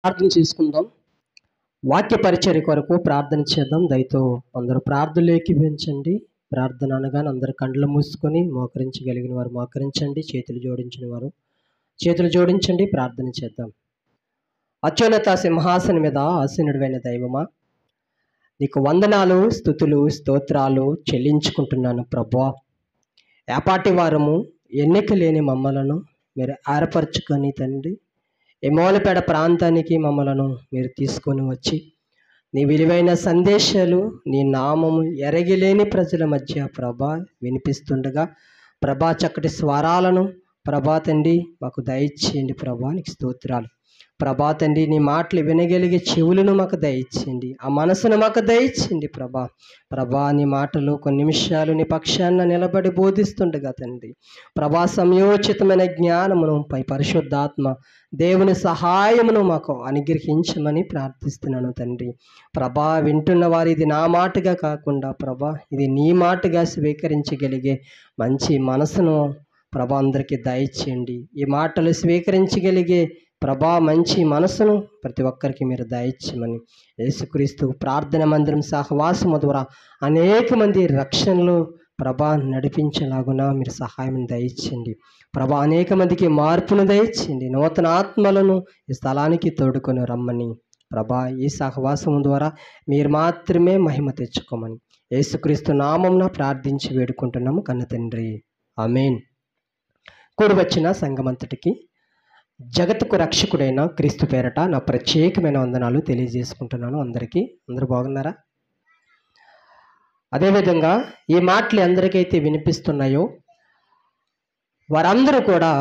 ప్రార్థన చేసుకుందాం. వాక్య పరిచర్య కొరకు ప్రార్థన చేద్దాం. దయతో అందరూ ప్రార్థనలు ఏకీభవించండి. ప్రార్థన అనగానే అందరూ కళ్ళు మూసుకొని మోకరించగలిగిన వారు మోకరించండి. చేతులు జోడించిన వారు చేతులు జోడించండి. ప్రార్థన చేద్దాం. అత్యున్నత సింహాసనం మీద ఆసీనుడైన దైవమా, నీకు వందనాలు, స్తుతులు, స్తోత్రాలు చెల్లించుకుంటున్నాను ప్రభువా. ఏపాటి వారము ఎన్నిక లేని మమ్మలను మీరు ఏర్పరచుకొని తండ్రి, ఎమోలపేట ప్రాంతానికి మమ్మలను మీరు తీసుకొని వచ్చి నీ విలువైన సందేశాలు, నీ నామము ఎరగిలేని ప్రజల మధ్య ప్రభా వినిపిస్తుండగా, ప్రభా చక్కటి స్వరాలను ప్రభా తండ్రి మాకు దయచేయండి. ప్రభా నీకు స్తోత్రాలు. ప్రభా తండ్రి నీ మాటలు వినగలిగే చెవులను మాకు దయచేయండి. ఆ మనసును మాకు దయచేయండి. ప్రభా నీ మాటలు కొన్ని నిమిషాలు నీ పక్షాన నిలబడి బోధిస్తుండగా తండ్రి ప్రభా సమయోచితమైన జ్ఞానమును పై పరిశుద్ధాత్మ దేవుని సహాయమును మాకు అనుగ్రహించమని ప్రార్థిస్తున్నాను తండ్రి. ప్రభా వింటున్న వారు ఇది నా మాటగా కాకుండా ప్రభా ఇది నీ మాటగా స్వీకరించగలిగే మంచి మనసును ప్రభా అందరికీ దయచేయండి. ఈ మాటలు స్వీకరించగలిగే ప్రభా మంచి మనసును ప్రతి ఒక్కరికి మీరు దయచేయమని యేసుక్రీస్తు ప్రార్థన మందిరం సహవాసము ద్వారా అనేక మంది రక్షణలు ప్రభా నడిపించేలాగున మీరు సహాయం దయచేయండి. ప్రభా అనేక మందికి మార్పును దయచేయండి. నూతన ఆత్మలను ఈ స్థలానికి తోడుకొని రమ్మని ప్రభా ఈ సహవాసము ద్వారా మీరు మాత్రమే మహిమ తెచ్చుకోమని యేసుక్రీస్తు నామమున ప్రార్థించి వేడుకుంటున్నాము కన్న తండ్రి, ఆమేన్. కూడి వచ్చిన సంఘమంతటికి జగత్తుకు రక్షకుడైన క్రీస్తు పేరట నా ప్రత్యేకమైన వందనాలు తెలియజేసుకుంటున్నాను. అందరూ బాగున్నారా? అదేవిధంగా ఈ మాటలు ఎందరికైతే వినిపిస్తున్నాయో వారందరూ కూడా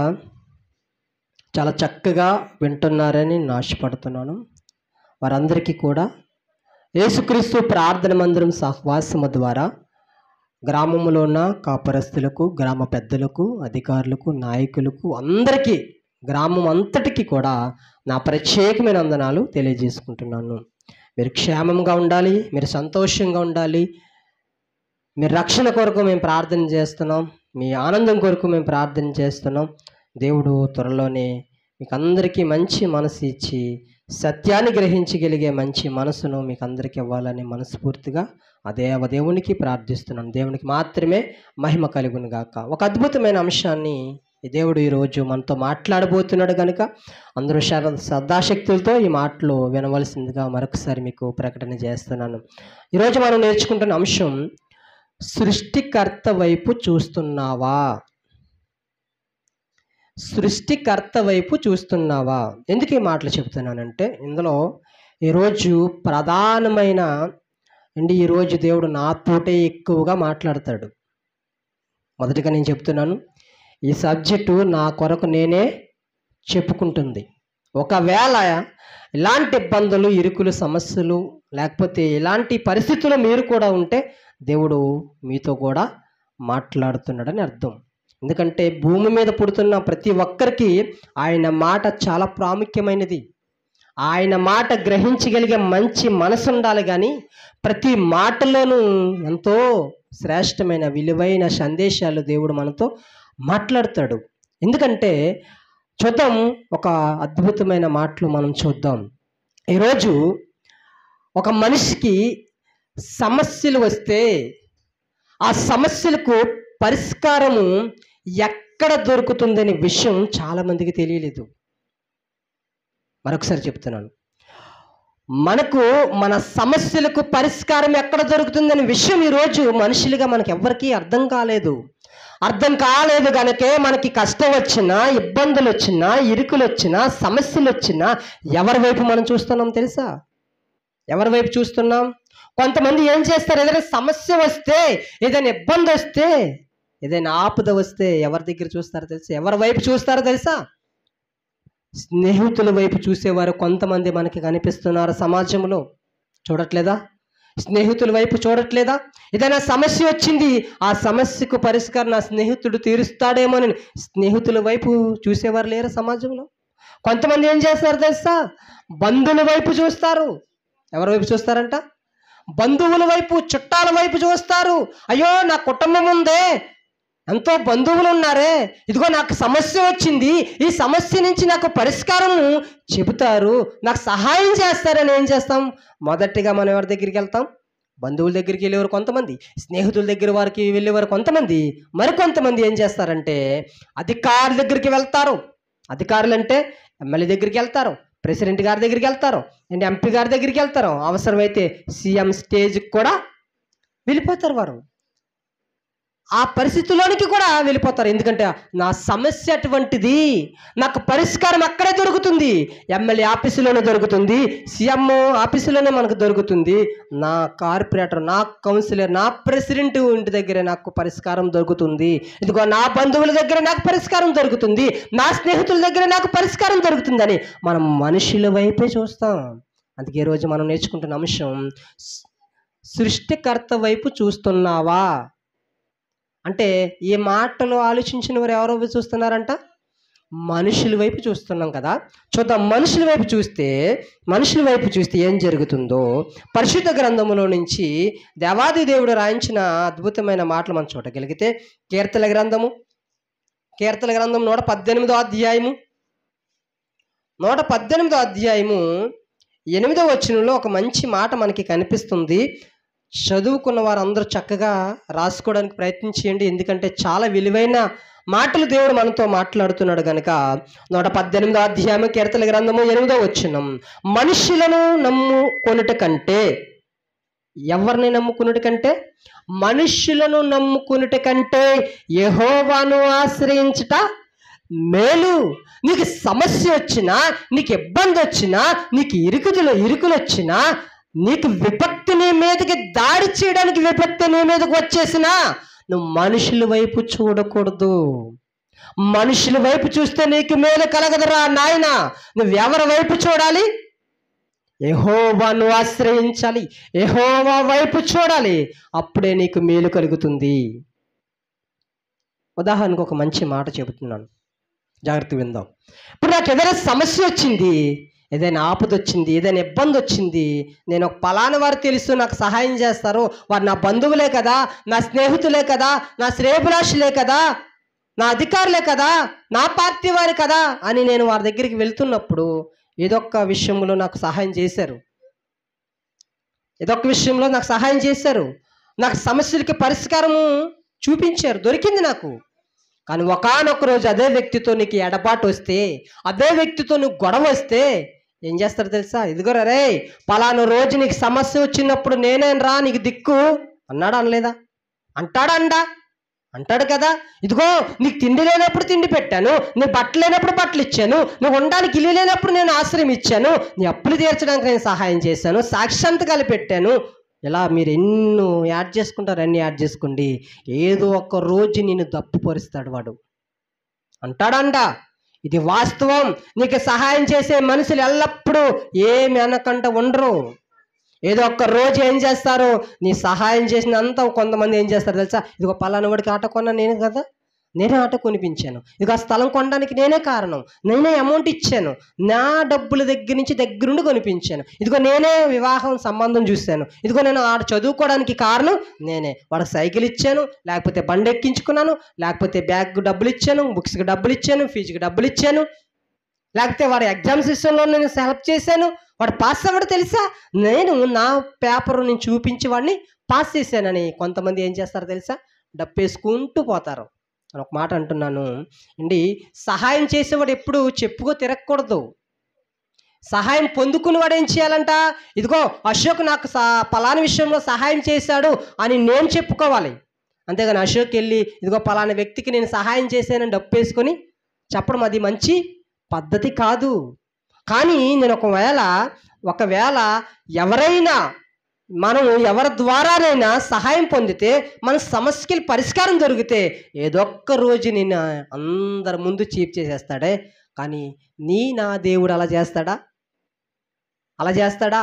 చాలా చక్కగా వింటున్నారని నేను ఆశపడుతున్నాను. వారందరికీ కూడా యేసుక్రీస్తు ప్రార్థన మందిరం సహవాసము ద్వారా గ్రామంలో ఉన్న కాపరస్తులకు, గ్రామ పెద్దలకు, అధికారులకు, నాయకులకు, అందరికీ గ్రామం అంతటికి కూడా నా ప్రత్యేకమైన వందనాలు తెలియజేసుకుంటున్నాను. మీరు క్షేమంగా ఉండాలి, మీరు సంతోషంగా ఉండాలి. మీరు రక్షణ కొరకు మేము ప్రార్థన చేస్తున్నాం, మీ ఆనందం కొరకు మేము ప్రార్థన చేస్తున్నాం. దేవుడు త్వరలోనే మీకు అందరికీ మంచి మనసు ఇచ్చి సత్యాన్ని గ్రహించగలిగే మంచి మనసును మీకు అందరికీ ఇవ్వాలని మనస్ఫూర్తిగా దేవునికి ప్రార్థిస్తున్నాను. దేవునికి మాత్రమే మహిమ కలుగును గాక. ఒక అద్భుతమైన అంశాన్ని ఈ దేవుడు ఈరోజు మనతో మాట్లాడబోతున్నాడు కనుక అందరూ శ్రద్ధాశక్తులతో ఈ మాటలు వినవలసిందిగా మరొకసారి మీకు ప్రకటన చేస్తున్నాను. ఈరోజు మనం నేర్చుకుంటున్న అంశం, సృష్టికర్త వైపు చూస్తున్నావా? సృష్టికర్త వైపు చూస్తున్నావా? ఎందుకు ఈ మాటలు చెప్తున్నానంటే, ఇందులో ఈరోజు ప్రధానమైన ఈరోజు దేవుడు నాతోటే ఎక్కువగా మాట్లాడతాడు. మొదటిగా నేను చెప్తున్నాను, ఈ సబ్జెక్టు నా కొరకు నేనే చెప్పుకుంటుంది. ఒకవేళ ఇలాంటి ఇబ్బందులు, ఇరుకులు, సమస్యలు లేకపోతే ఇలాంటి పరిస్థితులు మీరు కూడా ఉంటే దేవుడు మీతో కూడా మాట్లాడుతున్నాడని అర్థం. ఎందుకంటే భూమి మీద పుడుతున్న ప్రతి ఒక్కరికి ఆయన మాట చాలా ప్రాముఖ్యమైనది. ఆయన మాట గ్రహించగలిగే మంచి మనసు ఉండాలి. కానీ ప్రతి మాటలోనూ ఎంతో శ్రేష్టమైన విలువైన సందేశాలు దేవుడు మనతో మాట్లాడతాడు. ఎందుకంటే చూద్దాం, ఒక అద్భుతమైన మాటలు మనం చూద్దాం. ఈరోజు ఒక మనిషికి సమస్యలు వస్తే ఆ సమస్యలకు పరిష్కారము ఎక్కడ దొరుకుతుందనే విషయం చాలామందికి తెలియలేదు. మరొకసారి చెప్తున్నాను, మనకు మన సమస్యలకు పరిష్కారం ఎక్కడ దొరుకుతుందనే విషయం ఈరోజు మనుషులుగా మనకు ఎవ్వరికీ అర్థం కాలేదు కనుకే మనకి కష్టం వచ్చినా, ఇబ్బందులు వచ్చినా, ఇరుకులు వచ్చినా, సమస్యలు వచ్చినా ఎవరి వైపు మనం చూస్తున్నాం తెలుసా? ఎవరి వైపు చూస్తున్నాం? కొంతమంది ఏం చేస్తారు, ఏదైనా సమస్య వస్తే, ఏదైనా ఇబ్బంది వస్తే, ఏదైనా ఆపద వస్తే ఎవరి దగ్గర చూస్తారో తెలుసా? ఎవరి వైపు చూస్తారో తెలుసా? స్నేహితుల వైపు చూసేవారు కొంతమంది మనకి కనిపిస్తున్నారు సమాజంలో. చూడట్లేదా? స్నేహితుల వైపు చూడట్లేదా? ఏదైనా సమస్య వచ్చింది, ఆ సమస్యకు పరిష్కారం నా స్నేహితుడు తీరుస్తాడేమోనని స్నేహితుల వైపు చూసేవారు లేరు సమాజంలో. కొంతమంది ఏం చేస్తారు తెలుసా? బంధువుల వైపు చూస్తారు. ఎవరి వైపు చూస్తారంట? బంధువుల వైపు, చుట్టాల వైపు చూస్తారు. అయ్యో నా కుటుంబం ఉందే, ఎంతో బంధువులు ఉన్నారే, ఇదిగో నాకు సమస్య వచ్చింది, ఈ సమస్య నుంచి నాకు పరిష్కారం చెబుతారు, నాకు సహాయం చేస్తారని ఏం చేస్తాం? మొదటిగా మనం ఎవరి దగ్గరికి వెళ్తాం? బంధువుల దగ్గరికి వెళ్ళేవారు కొంతమంది, స్నేహితుల దగ్గర వారికి వెళ్ళేవారు కొంతమంది, మరికొంతమంది ఏం చేస్తారంటే అధికారుల దగ్గరికి వెళ్తారు. అధికారులు అంటే ఎమ్మెల్యే దగ్గరికి వెళ్తారు, ప్రెసిడెంట్ గారి దగ్గరికి వెళ్తారు, అండ్ ఎంపీ గారి దగ్గరికి వెళ్తారు, అవసరమైతే సీఎం స్టేజ్కి కూడా వెళ్ళిపోతారు. వారు ఆ పరిస్థితిలోనికి కూడా వెళ్ళిపోతారు. ఎందుకంటే నా సమస్య అటువంటిది, నాకు పరిష్కారం అక్కడే దొరుకుతుంది. ఎమ్మెల్యే ఆఫీసులోనే దొరుకుతుంది, సీఎం ఆఫీసులోనే మనకు దొరుకుతుంది. నా కార్పొరేటర్, నా కౌన్సిలర్, నా ప్రెసిడెంట్ ఇంటి దగ్గరే నాకు పరిష్కారం దొరుకుతుంది. ఇదిగో నా బంధువుల దగ్గర నాకు పరిష్కారం దొరుకుతుంది, నా స్నేహితుల దగ్గర నాకు పరిష్కారం దొరుకుతుందని మనం మనుషుల వైపే చూస్తాం. అందుకే ఈరోజు మనం నేర్చుకుంటున్న అంశం, సృష్టికర్త వైపు చూస్తున్నావా అంటే ఈ మాటలు ఆలోచించిన వారు ఎవరో చూస్తున్నారంట? మనుషుల వైపు చూస్తున్నాం కదా. చూద్దాం, మనుషుల వైపు చూస్తే ఏం జరుగుతుందో పరిశుద్ధ గ్రంథములో నుంచి దేవాది దేవుడు రాయించిన అద్భుతమైన మాటలు మనం చూడగలిగితే, కీర్తన గ్రంథం 118వ అధ్యాయము 8వ వచనంలో ఒక మంచి మాట మనకి కనిపిస్తుంది. చదువుకున్న వారందరూ చక్కగా రాసుకోవడానికి ప్రయత్నం చేయండి, ఎందుకంటే చాలా విలువైన మాటలు దేవుడు మనతో మాట్లాడుతున్నాడు కనుక. 118వ అధ్యాయం కీర్తన గ్రంథము 8వ వచనం, మనుషులను నమ్ముకొనుట కంటే, ఎవరిని నమ్ముకున్నట కంటే? మనుషులను నమ్ముకున్నట కంటే యెహోవాను ఆశ్రయించుట మేలు. నీకు సమస్య వచ్చినా, నీకు ఇబ్బంది వచ్చినా, నీకు ఇరుకులు వచ్చినా, నీకు విపత్తు నీ మీదకి దాడి చేయడానికి విపత్తు నీ మీదకి వచ్చేసినా నువ్వు మనుషుల వైపు చూడకూడదు. మనుషుల వైపు చూస్తే నీకు మేలు కలగదురా నాయన. నువ్వెవరి వైపు చూడాలి? యెహోవాను ఆశ్రయించాలి, యెహోవా వైపు చూడాలి, అప్పుడే నీకు మేలు కలుగుతుంది. ఉదాహరణకు ఒక మంచి మాట చెబుతున్నాను, జాగ్రత్త విందాం. ఇప్పుడు నాకు ఏదైనా సమస్య వచ్చింది, ఏదైనా ఆపద వచ్చింది, ఏదైనా ఇబ్బంది వచ్చింది, నేను ఒక పలానా వారు తెలుసు నాకు సహాయం చేస్తారు, వారు నా బంధువులే కదా, నా స్నేహితులే కదా, నా శ్రేయభిలాషులే కదా, నా అధికారులే కదా, నా పార్టీ వారు కదా అని నేను వారి దగ్గరికి వెళ్తున్నప్పుడు ఏదొక్క విషయంలో నాకు సహాయం చేశారు, నాకు సమస్యలకి పరిష్కారము చూపించారు, దొరికింది నాకు. కానీ ఒకానొక రోజు అదే వ్యక్తితో నీకు ఎడబాటు వస్తే, అదే వ్యక్తితో నువ్వు గొడవ వస్తే ఏం చేస్తారు తెలుసా? ఇదిగో రే, పలానా రోజు నీకు సమస్య వచ్చినప్పుడు నేనేనరా నీకు దిక్కు అన్నాడా? అనలేదా? అంటాడు కదా. ఇదిగో నీకు తిండి లేనప్పుడు తిండి పెట్టాను, నీ బట్టలు లేనప్పుడు బట్టలు ఇచ్చాను, నువ్వు ఉండడానికి ఇల్లు లేనప్పుడు నేను ఆశ్రయం ఇచ్చాను, నీ అప్పులు తీర్చడానికి నేను సహాయం చేశాను, సాక్షాంతకాలు పెట్టాను. ఇలా మీరు ఎన్నో యాడ్ చేసుకుంటారు, అన్ని యాడ్ చేసుకోండి. ఏదో ఒక రోజు నేను తప్పుపరుస్తాడు వాడు. అంటాడంట, ఇది వాస్తవం. నీకు సహాయం చేసే మనుషులు ఎల్లప్పుడూ ఏమి అనకుండా ఉండరు. ఏదో ఒక్క రోజు ఏం చేస్తారు, నీ సహాయం చేసినంత కొంతమంది ఏం చేస్తారు తెలుసా? ఇదిగో పలానా వాడికి ఆట కొన్నా నేను కదా, నేనే ఆట కొనిపించాను, ఇదిగో ఆ స్థలం కొనడానికి నేనే కారణం, నేనే అమౌంట్ ఇచ్చాను, నా డబ్బుల దగ్గరుండి కొనిపించాను, ఇదిగో నేనే వివాహం సంబంధం చూశాను, ఇదిగో నేను ఆడ చదువుకోవడానికి కారణం నేనే, వాడికి సైకిల్ ఇచ్చాను, లేకపోతే బండి ఎక్కించుకున్నాను, లేకపోతే బ్యాగ్ డబ్బులు ఇచ్చాను, బుక్స్కి డబ్బులు ఇచ్చాను, ఫీజుకి డబ్బులు ఇచ్చాను, లేకపోతే వాడి ఎగ్జామ్స్ విషయంలో నేను హెల్ప్ చేశాను, వాడు పాస్ అవ్వడు తెలుసా, నేను నా పేపర్ నేను చూపించి వాడిని పాస్ చేశానని కొంతమంది ఏం చేస్తారు తెలుసా? డబ్బేసుకుంటూ పోతారు. అని ఒక మాట అంటున్నాను అండి, సహాయం చేసేవాడు ఎప్పుడు చెప్పుకో తిరగకూడదు. సహాయం పొందుకునేవాడు ఏం చేయాలంట? ఇదిగో అశోక్ నాకు పలానా విషయంలో సహాయం చేశాడు అని నేను చెప్పుకోవాలి. అంతేగాని అశోక్ వెళ్ళి ఇదిగో పలానా వ్యక్తికి నేను సహాయం చేశానని డబ్బు వేసుకొని చెప్పడం అది మంచి పద్ధతి కాదు. కానీ నేను ఒకవేళ ఎవరైనా మనం ఎవరి ద్వారానైనా సహాయం పొందితే మన సమస్యకి పరిష్కారం దొరికితే ఏదొక్క రోజు నేను అందరి ముందు చీప్ చేసేస్తాడే. కానీ నా దేవుడు అలా చేస్తాడా?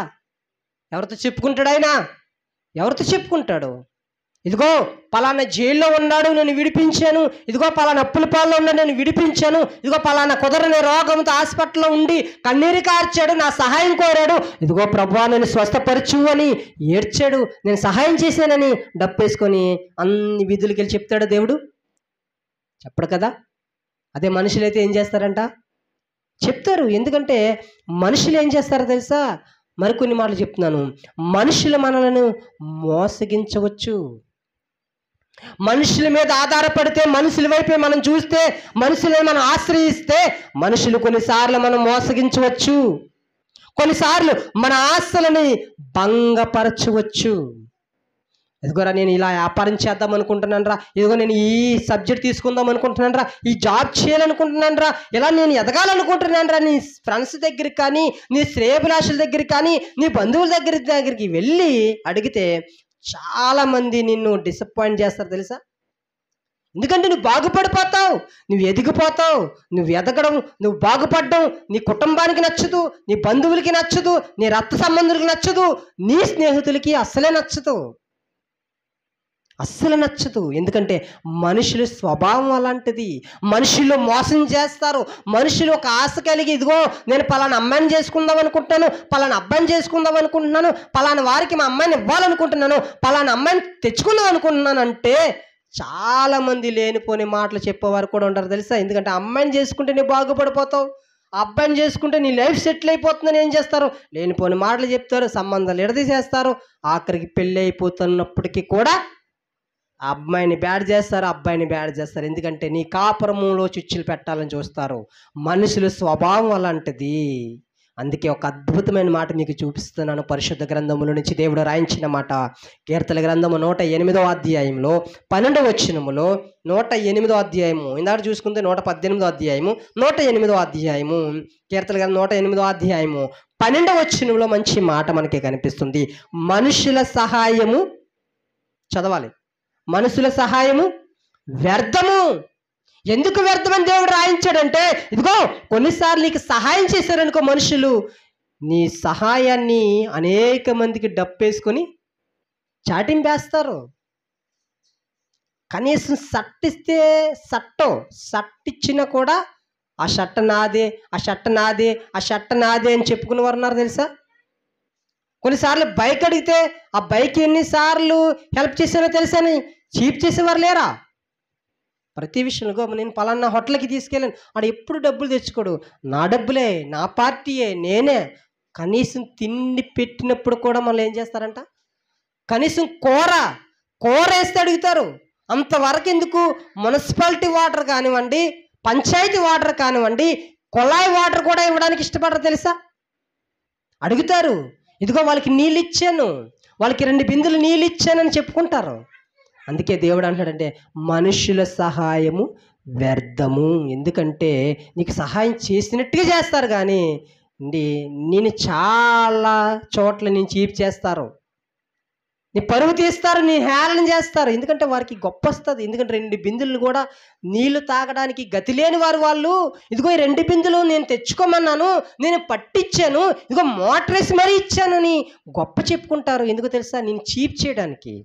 ఎవరితో చెప్పుకుంటాడు? ఇదిగో పలానా జైల్లో ఉన్నాడు నేను విడిపించాను, ఇదిగో పలానా అప్పుల పాల్లో ఉన్నాడు నేను విడిపించాను, ఇదిగో పలానా కుదరని రోగంతో హాస్పిటల్లో ఉండి కన్నీరు కార్చాడు, నా సహాయం కోరాడు, ఇదిగో ప్రభువా నేను స్వస్థపరచు అని ఏడ్చాడు, నేను సహాయం చేశానని డబ్బేసుకొని అన్ని విధులకి వెళ్ళి చెప్తాడు దేవుడు? చెప్పడు కదా. అదే మనుషులైతే ఏం చేస్తారంట, చెప్తారు. ఎందుకంటే మనుషులు ఏం చేస్తారో తెలుసా, మరికొన్ని మాటలు చెప్తున్నాను. మనుషులు మనలను మోసగించవచ్చు. మనుషుల మీద ఆధారపడితే, మనుషుల వైపే మనం చూస్తే, మనుషులను మనం ఆశ్రయిస్తే మనుషులు కొన్నిసార్లు మనం మోసగించవచ్చు. కొన్నిసార్లు మన ఆశలని భంగపరచవచ్చు. ఇదిగోరా నేను ఇలా వ్యాపారం చేద్దాం అనుకుంటున్నాను రా, ఇదిగో నేను ఈ సబ్జెక్ట్ తీసుకుందాం అనుకుంటున్నాను రా, ఈ జాబ్ చేయాలనుకుంటున్నాను రా, ఇలా నేను ఎదగాలనుకుంటున్నాను రా, నీ ఫ్రెండ్స్ దగ్గరికి కానీ, నీ శ్రేయభిలాషుల దగ్గరికి కానీ, నీ బంధువుల దగ్గరికి వెళ్ళి అడిగితే చాలామంది నిన్ను డిసప్పాయింట్ చేస్తారు తెలుసా. ఎందుకంటే నువ్వు బాగుపడిపోతావు, నువ్వు ఎదిగిపోతావు, నువ్వు ఎదగడం, నువ్వు బాగుపడడం నీ కుటుంబానికి నచ్చదు, నీ బంధువులకి నచ్చదు, నీ రక్త సంబంధులకి నచ్చదు, నీ స్నేహితులకి అస్సలే నచ్చదు, అస్సలు నచ్చదు. ఎందుకంటే మనుషుల స్వభావం అలాంటిది. మనుషులు మోసం చేస్తారు. మనుషులు ఒక ఆశ కలిగి, ఇదిగో నేను పలానా అమ్మాయిని చేసుకుందాం అనుకుంటున్నాను, పలానా అబ్బాయిని చేసుకుందాం అనుకుంటున్నాను, పలానా వారికి మా అమ్మాయిని ఇవ్వాలనుకుంటున్నాను, పలానా అమ్మాయిని తెచ్చుకుందాం అనుకుంటున్నాను అంటే చాలామంది లేనిపోని మాటలు చెప్పేవారు కూడా ఉంటారు తెలుసా. ఎందుకంటే అమ్మాయిని చేసుకుంటే నువ్వు బాగుపడిపోతావు, అబ్బాయిని చేసుకుంటే నీ లైఫ్ సెటిల్ అయిపోతుందని ఏం చేస్తారు, లేనిపోని మాటలు చెప్తారు, సంబంధాలు ఎడదీసేస్తారు. ఆఖరికి పెళ్ళి అయిపోతున్నప్పటికీ కూడా అమ్మాయిని బ్యాడ్ చేస్తారు, అబ్బాయిని బ్యాడ్ చేస్తారు. ఎందుకంటే నీ కాపురములో చిచ్చులు పెట్టాలని చూస్తారు. మనుషుల స్వభావం అలాంటిది. అందుకే ఒక అద్భుతమైన మాట మీకు చూపిస్తున్నాను. పరిశుద్ధ గ్రంథముల నుంచి దేవుడు రాయించిన మాట. కీర్తన గ్రంథము 108వ అధ్యాయంలో 12వ వచనములో, 108వ అధ్యాయము, ఇందాక చూసుకుంటే 118వ అధ్యాయము, 108వ అధ్యాయము, కీర్తన గ్రంథం 108వ అధ్యాయము 12వ వచనంలో మంచి మాట మనకి కనిపిస్తుంది. మనుషుల సహాయము, చదవాలి, మనుషుల సహాయము వ్యర్థము. ఎందుకు వ్యర్థమని దేవుడు రాయించాడంటే, ఇదిగో కొన్నిసార్లు నీకు సహాయం చేశారనుకో మనుషులు, నీ సహాయాన్ని అనేక మందికి డప్పేసుకొని చాటింపేస్తారు. కనీసం సట్టిస్తే సట్టిచ్చినా కూడా ఆ షట్ట నాదే, ఆ షట్ట నాదే, ఆ షట్ట నాదే అని చెప్పుకునేవారు ఉన్నారు తెలుసా. కొన్నిసార్లు బైక్ అడిగితే ఆ బైక్ ఎన్నిసార్లు హెల్ప్ చేసానో తెలుసని చీప్ చేసేవారు లేరా. ప్రతి విషయంలో నేను పలానా హోటల్కి తీసుకెళ్ళాను, ఆడ ఎప్పుడు డబ్బులు తెచ్చుకోడు, నా డబ్బులే, నా పార్టీయే, నేనే. కనీసం తిండి పెట్టినప్పుడు కూడా మళ్ళీ ఏం చేస్తారంట, కనీసం కూర వేస్తే అడుగుతారు. అంతవరకు ఎందుకు మున్సిపాలిటీ వాటర్ కానివ్వండి, పంచాయతీ వాటర్ కానివ్వండి, కొళాయి వాటర్ కూడా ఇవ్వడానికి ఇష్టపడరు తెలుసా. అడుగుతారు, ఇదిగో వాళ్ళకి నీళ్ళు ఇచ్చాను, వాళ్ళకి 2 బిందులు నీళ్ళు ఇచ్చానని చెప్పుకుంటారు. అందుకే దేవుడు అంటాడంటే మనుషుల సహాయము వ్యర్థము. ఎందుకంటే నీకు సహాయం చేసినట్టుగా చేస్తారు, కానీ నేను చాలా చోట్ల నేను చీప్ చేస్తారు, నీ పరువు తీస్తారు, నీ హేళన చేస్తారు. ఎందుకంటే వారికి గొప్ప వస్తుంది. ఎందుకంటే 2 బిందులు కూడా నీళ్లు తాగడానికి గతి లేని వాళ్ళు ఇదిగో ఈ 2 బిందులు నేను తెచ్చుకోమన్నాను, నేను పట్టించాను, ఇదిగో మోటార్ వేసి మరీ ఇచ్చానని గొప్ప చెప్పుకుంటారు. ఎందుకు తెలుసా, నేను చీప్ చేయడానికి.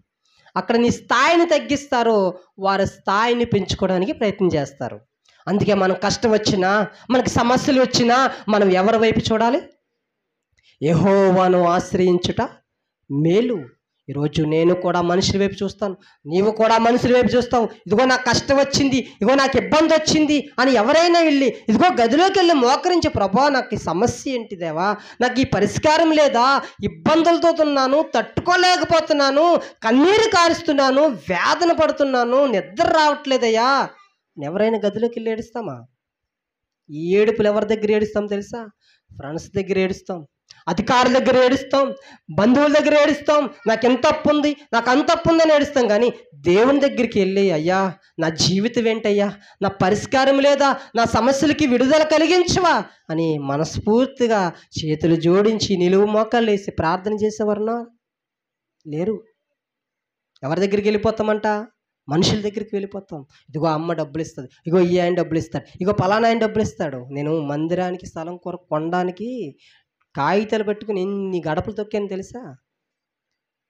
అక్కడ నీ స్థాయిని తగ్గిస్తారు, వారి స్థాయిని పెంచుకోవడానికి ప్రయత్నం చేస్తారు. అందుకే మనం కష్టం వచ్చినా, మనకి సమస్యలు వచ్చినా మనం ఎవరి వైపు చూడాలి, యెహోవాను ఆశ్రయించుట మేలు. ఈరోజు నేను కూడా మనుషుల వైపు చూస్తాను, నీవు కూడా మనుషుల వైపు చూస్తావు. ఇదిగో నాకు కష్టం వచ్చింది, ఇదిగో నాకు ఇబ్బంది వచ్చింది అని ఎవరైనా వెళ్ళి ఇదిగో గదిలోకి వెళ్ళి మోకరించి, ప్రభా నాకు ఈ సమస్య ఏంటి దేవా, నాకు ఈ పరిష్కారం లేదా, ఇబ్బందులతో ఉన్నాను, తట్టుకోలేకపోతున్నాను, కన్నీరు కారుస్తున్నాను, వేదన పడుతున్నాను, నిద్ర రావట్లేదయ్యా ఎవరైనా గదిలోకి వెళ్ళి ఏడుస్తామా? ఈ ఏడుపులు ఎవరి దగ్గర ఏడుస్తాం తెలుసా? ఫ్రెండ్స్ దగ్గర ఏడుస్తాం, అధికారుల దగ్గర ఏడుస్తాం, బంధువుల దగ్గర ఏడుస్తాం, నాకు ఎంత అప్పు ఉంది, నాకు అంత అప్పు ఉందని ఏడుస్తాం. కానీ దేవుని దగ్గరికి వెళ్ళి, అయ్యా నా జీవితం ఏంటయ్యా, నా పరిష్కారం లేదా, నా సమస్యలకి విడుదల కలిగించవా అని మనస్ఫూర్తిగా చేతులు జోడించి నిలువు మోకాళ్ళు వేసి ప్రార్థన చేసేవారునా లేరు. ఎవరి దగ్గరికి వెళ్ళిపోతామంట? మనుషుల దగ్గరికి వెళ్ళిపోతాం. ఇదిగో అమ్మ డబ్బులు ఇస్తుంది, ఇగో ఈ ఆయన డబ్బులు ఇస్తాడు, ఇగో పలానా ఆయన డబ్బులు ఇస్తాడు. నేను మందిరానికి స్థలం కొనడానికి కాగితాలు పెట్టుకుని ఎన్ని గడపలు తొక్కాను తెలుసా.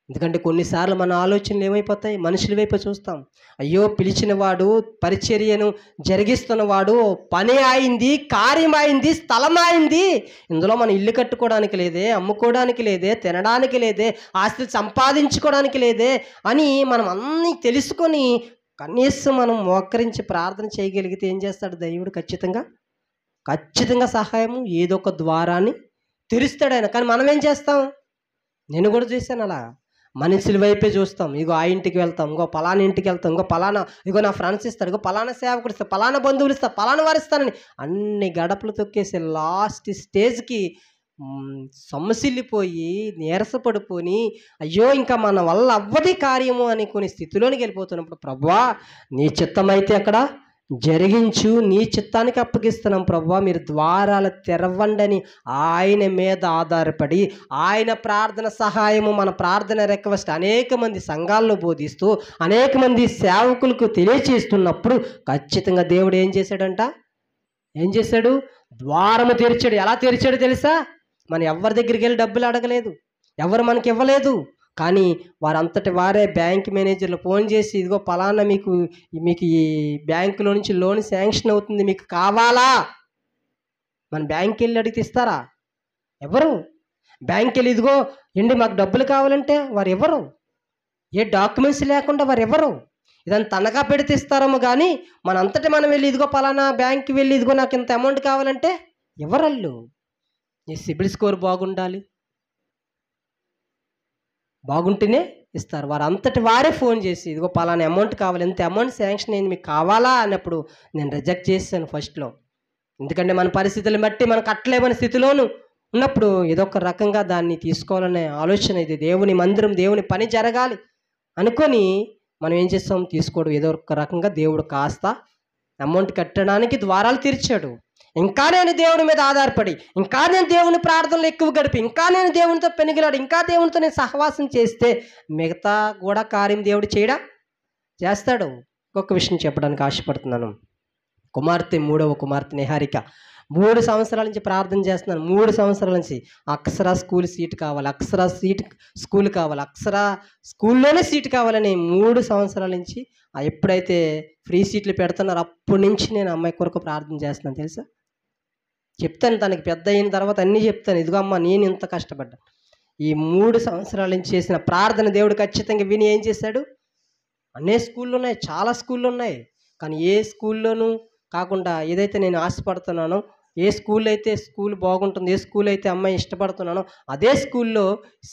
ఎందుకంటే కొన్నిసార్లు మన ఆలోచనలు ఏమైపోతాయి, మనుషుల వైపు చూస్తాం. అయ్యో పిలిచిన వాడు, పరిచర్యను జరిగిస్తున్నవాడు, పని అయింది, కార్యం అయింది, స్థలం అయింది, ఇందులో మన ఇల్లు కట్టుకోవడానికి లేదే, అమ్ముకోవడానికి లేదే, తినడానికి లేదే, ఆస్తులు సంపాదించుకోవడానికి లేదే అని మనం అన్నీ తెలుసుకొని కనీసం మనం మోకరించి ప్రార్థన చేయగలిగితే ఏం చేస్తాడు దేవుడు? ఖచ్చితంగా సహాయము ఏదో ఒక ద్వారాన్ని తెరుస్తాడు ఆయన. కానీ మనం ఏం చేస్తాం? నేను కూడా చేశాను అలా. మనుషుల వైపే చూస్తాం. ఇగో ఆ ఇంటికి వెళ్తాం, ఇంకో పలానా ఇంటికి వెళ్తాం, ఇంకో పలానా, ఇగో నా ఫ్రెండ్స్ ఇస్తారు, ఇగో పలానా సేవకుడు ఇస్తారు, పలానా బంధువులు ఇస్తారు, పలానా వారు ఇస్తానని అన్ని గడపలు తొక్కేసి లాస్ట్ స్టేజ్కి సొమ్మసిల్లిపోయి నీరసపడిపోయి అయ్యో ఇంకా మన వల్ల అవ్వది కార్యము అని కొన్ని స్థితిలోనికి వెళ్ళిపోతున్నప్పుడు, ప్రభువా నీ చిత్తమైతే అక్కడ జరిగించు, నీ చిత్తానికి అప్పగిస్తున్నాం ప్రభువా, మీరు ద్వారాలు తెరవండి అని ఆయన మీద ఆధారపడి ఆయన ప్రార్థన సహాయము, మన ప్రార్థన రిక్వెస్ట్ అనేక మంది సంఘాలను బోధిస్తూ అనేక మంది సేవకులకు తెలియచేస్తున్నప్పుడు ఖచ్చితంగా దేవుడు ఏం చేశాడు? ద్వారము తెరిచాడు. ఎలా తెరిచాడు తెలుసా? మనం ఎవరి దగ్గరికి వెళ్ళి డబ్బులు అడగలేదు, ఎవరు మనకి ఇవ్వలేదు. కానీ వారంతటి వారే బ్యాంక్ మేనేజర్లు ఫోన్ చేసి ఇదిగో పలానా మీకు ఈ బ్యాంకులో నుంచి లోన్ శాంక్షన్ అవుతుంది, మీకు కావాలా? మన బ్యాంక్కి వెళ్ళి అడిగితే ఇస్తారా? ఎవరు? బ్యాంక్కి వెళ్ళి ఇదిగో ఏంటి మాకు డబ్బులు కావాలంటే వారు ఎవరు? ఏ డాక్యుమెంట్స్ లేకుండా వారు ఎవరు? ఇదని తనఖా పెడితే ఇస్తారేమో కానీ మనంతటి మనం వెళ్ళి ఇదిగో పలానా బ్యాంక్కి వెళ్ళి ఇదిగో నాకు ఇంత అమౌంట్ కావాలంటే ఎవరళ్ళు? నీ సిబిల్ స్కోర్ బాగుంటేనే ఇస్తారు. వారు అంతటి వారే ఫోన్ చేసి ఇదిగో పలానా అమౌంట్ కావాలి, ఎంత అమౌంట్ శాంక్షన్ అయింది, మీకు కావాలా అన్నప్పుడు నేను రిజెక్ట్ చేశాను ఫస్ట్లో. ఎందుకంటే మన పరిస్థితులను బట్టి మనం కట్టలేమని స్థితిలోను ఉన్నప్పుడు ఏదో ఒక రకంగా దాన్ని తీసుకోవాలనే ఆలోచన, ఇది దేవుని మందిరం, దేవుని పని జరగాలి అనుకొని మనం ఏం చేస్తాం? తీసుకోవడం. ఏదో ఒక రకంగా దేవుడు కాస్త అమౌంట్ కట్టడానికి ద్వారాలు తెరిచాడు. ఇంకా నేను దేవుని మీద ఆధారపడి, ఇంకా నేను దేవుని ప్రార్థనలు ఎక్కువ గడిపి, ఇంకా నేను దేవునితో పెనుగులాడి, ఇంకా దేవునితో నేను సహవాసం చేస్తే మిగతా కూడా కార్యం దేవుడు చేస్తాడు. ఇంకొక విషయం చెప్పడానికి ఆశపడుతున్నాను. మూడవ కుమార్తె నిహారిక 3 సంవత్సరాల నుంచి ప్రార్థన చేస్తున్నాను. 3 సంవత్సరాల నుంచి అక్షరా స్కూల్ సీట్ కావాలి, అక్షరా స్కూల్ కావాలి, అక్షరా స్కూల్లోనే సీట్ కావాలని 3 సంవత్సరాల నుంచి ఎప్పుడైతే ఫ్రీ సీట్లు పెడుతున్నారో అప్పటి నుంచి నేను అమ్మాయి కొరకు ప్రార్థన చేస్తున్నాను. తెలుసా? చెప్తాను, తనకి పెద్ద అయిన తర్వాత అన్నీ చెప్తాను. ఇదిగో అమ్మ నేను ఇంత కష్టపడ్డాను. ఈ 3 సంవత్సరాల నుంచి చేసిన ప్రార్థన దేవుడు ఖచ్చితంగా విని ఏం చేశాడు? అన్ని స్కూళ్ళు ఉన్నాయి, చాలా స్కూళ్ళు ఉన్నాయి. కానీ ఏ స్కూల్లోనూ కాకుండా ఏదైతే నేను ఆశపడుతున్నానో, ఏ స్కూల్ అయితే స్కూల్ బాగుంటుంది, ఏ స్కూల్ అయితే అమ్మాయి ఇష్టపడుతున్నానో అదే స్కూల్లో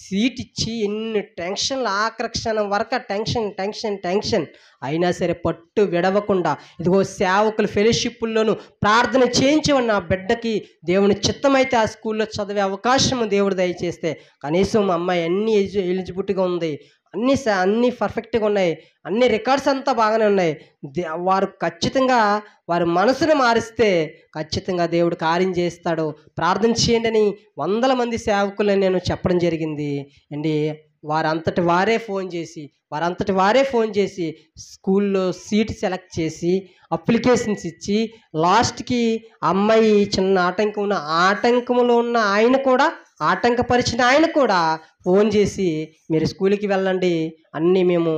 సీట్ ఇచ్చి ఎన్ని టెన్షన్లు, ఆకర్షణ వరకు టెన్షన్ అయినా సరే పట్టు విడవకుండా ఇదిగో సేవకుల ఫెలోషిప్పుల్లోనూ ప్రార్థన చేయించమని నా బిడ్డకి దేవుని చిత్తమైతే ఆ స్కూల్లో చదివే అవకాశం దేవుడు దయచేస్తే కనీసం అమ్మాయి అన్ని ఎలిజిబిలిటీగా ఉంది, అన్నీ పర్ఫెక్ట్గా ఉన్నాయి, అన్ని రికార్డ్స్ అంతా బాగానే ఉన్నాయి. వారు ఖచ్చితంగా వారి మనసును మారిస్తే ఖచ్చితంగా దేవుడు కార్యం చేస్తాడు. ప్రార్థన చేయండి అని 100 మంది సేవకులను నేను చెప్పడం జరిగింది అండి. వారంతటి వారే ఫోన్ చేసి స్కూల్లో సీట్ సెలెక్ట్ చేసి అప్లికేషన్స్ ఇచ్చి లాస్ట్కి అమ్మాయి చిన్న ఆటంకంలో ఉన్న ఆయన కూడా, ఆటంకపరిచిన ఆయన కూడా ఫోన్ చేసి మీరు స్కూల్కి వెళ్ళండి, అన్నీ మేము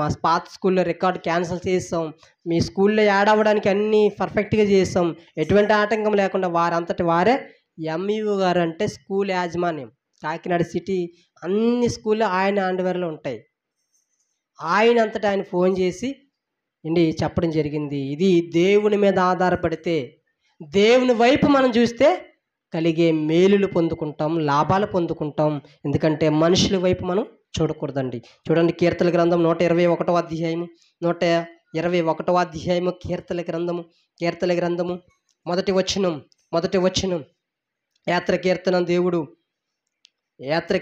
మా పాత స్కూల్లో రికార్డు క్యాన్సిల్ చేస్తాం, మీ స్కూల్లో యాడ్ అవ్వడానికి అన్నీ పర్ఫెక్ట్గా చేస్తాం, ఎటువంటి ఆటంకం లేకుండా వారంతటి వారే ఎంఈఓ గారు అంటే స్కూల్ యాజమాన్యం కాకినాడ సిటీ అన్ని స్కూల్లో ఆయన అండర్వేర్లో ఉంటాయి. ఆయన అంతటా ఆయన ఫోన్ చేసి చెప్పడం జరిగింది. ఇది దేవుని మీద ఆధారపడితే, దేవుని వైపు మనం చూస్తే కలిగే మేలులు పొందుకుంటాం, లాభాలు పొందుకుంటాం. ఎందుకంటే మనుషుల వైపు మనం చూడకూడదండి. చూడండి, కీర్తన గ్రంథం 121వ అధ్యాయము 121వ అధ్యాయము కీర్తన గ్రంథము మొదటి వచనం యాత్ర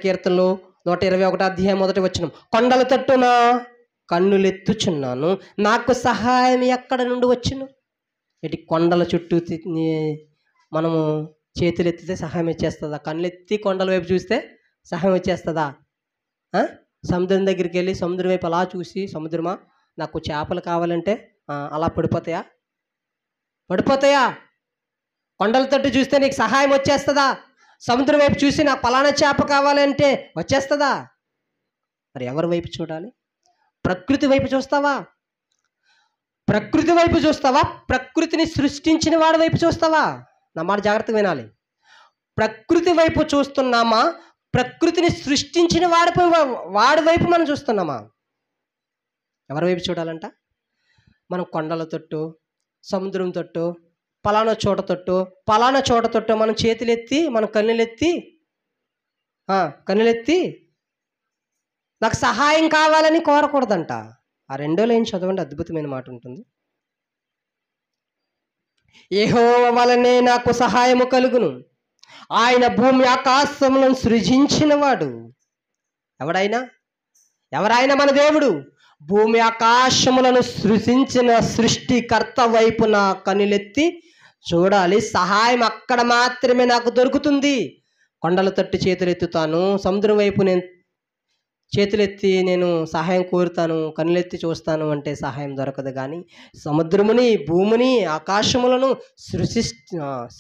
కీర్తనలో 121వ అధ్యాయం మొదటి వచనం, కొండల తట్టున కన్నులెత్తుచున్నాను, నాకు సహాయం ఎక్కడ నుండి వచ్చును? కొండల చుట్టూ మనము చేతులు ఎత్తితే సహాయం వచ్చేస్తుందా? కళ్ళెత్తి కొండల వైపు చూస్తే సహాయం వచ్చేస్తుందా? సముద్రం దగ్గరికి వెళ్ళి సముద్రం వైపు అలా చూసి, సముద్రమా నాకు చేపలు కావాలంటే అలా పడిపోతాయా? కొండల తట్టు చూస్తే నీకు సహాయం వచ్చేస్తుందా? సముద్రం వైపు చూసి నాకు పలానా చేప కావాలంటే వచ్చేస్తుందా? మరి ఎవరి వైపు చూడాలి? ప్రకృతి వైపు చూస్తావా? ప్రకృతిని సృష్టించిన వాడి వైపు చూస్తావా? నా మాట జాగ్రత్తగా వినాలి. ప్రకృతి వైపు చూస్తున్నామా? ప్రకృతిని సృష్టించిన వాడి వైపు మనం చూస్తున్నామా? ఎవరి వైపు చూడాలంట? మనం కొండల తొట్టు, సముద్రం తొట్టు, పలానా చోట తొట్టు మనం చేతులెత్తి, మనం కన్నులెత్తి నాకు సహాయం కావాలని కోరకూడదంట. ఆ రెండో లైన్ చదవండి, అద్భుతమైన మాట ఉంటుంది. యెహోవా వలనే నాకు సహాయము కలుగును, ఆయన భూమి ఆకాశములను సృజించినవాడు. ఎవరైనా మన దేవుడు. భూమి ఆకాశములను సృజించిన సృష్టికర్త వైపు నా కనులెత్తి చూడాలి. సహాయం అక్కడ మాత్రమే నాకు దొరుకుతుంది. కొండల తట్టు చేతులెత్తుతాను, సముద్రం వైపు నేను చేతులెత్తి నేను సహాయం కోరుతాను, కనులెత్తి చూస్తాను అంటే సహాయం దొరకదు. కానీ సముద్రముని, భూమిని, ఆకాశములను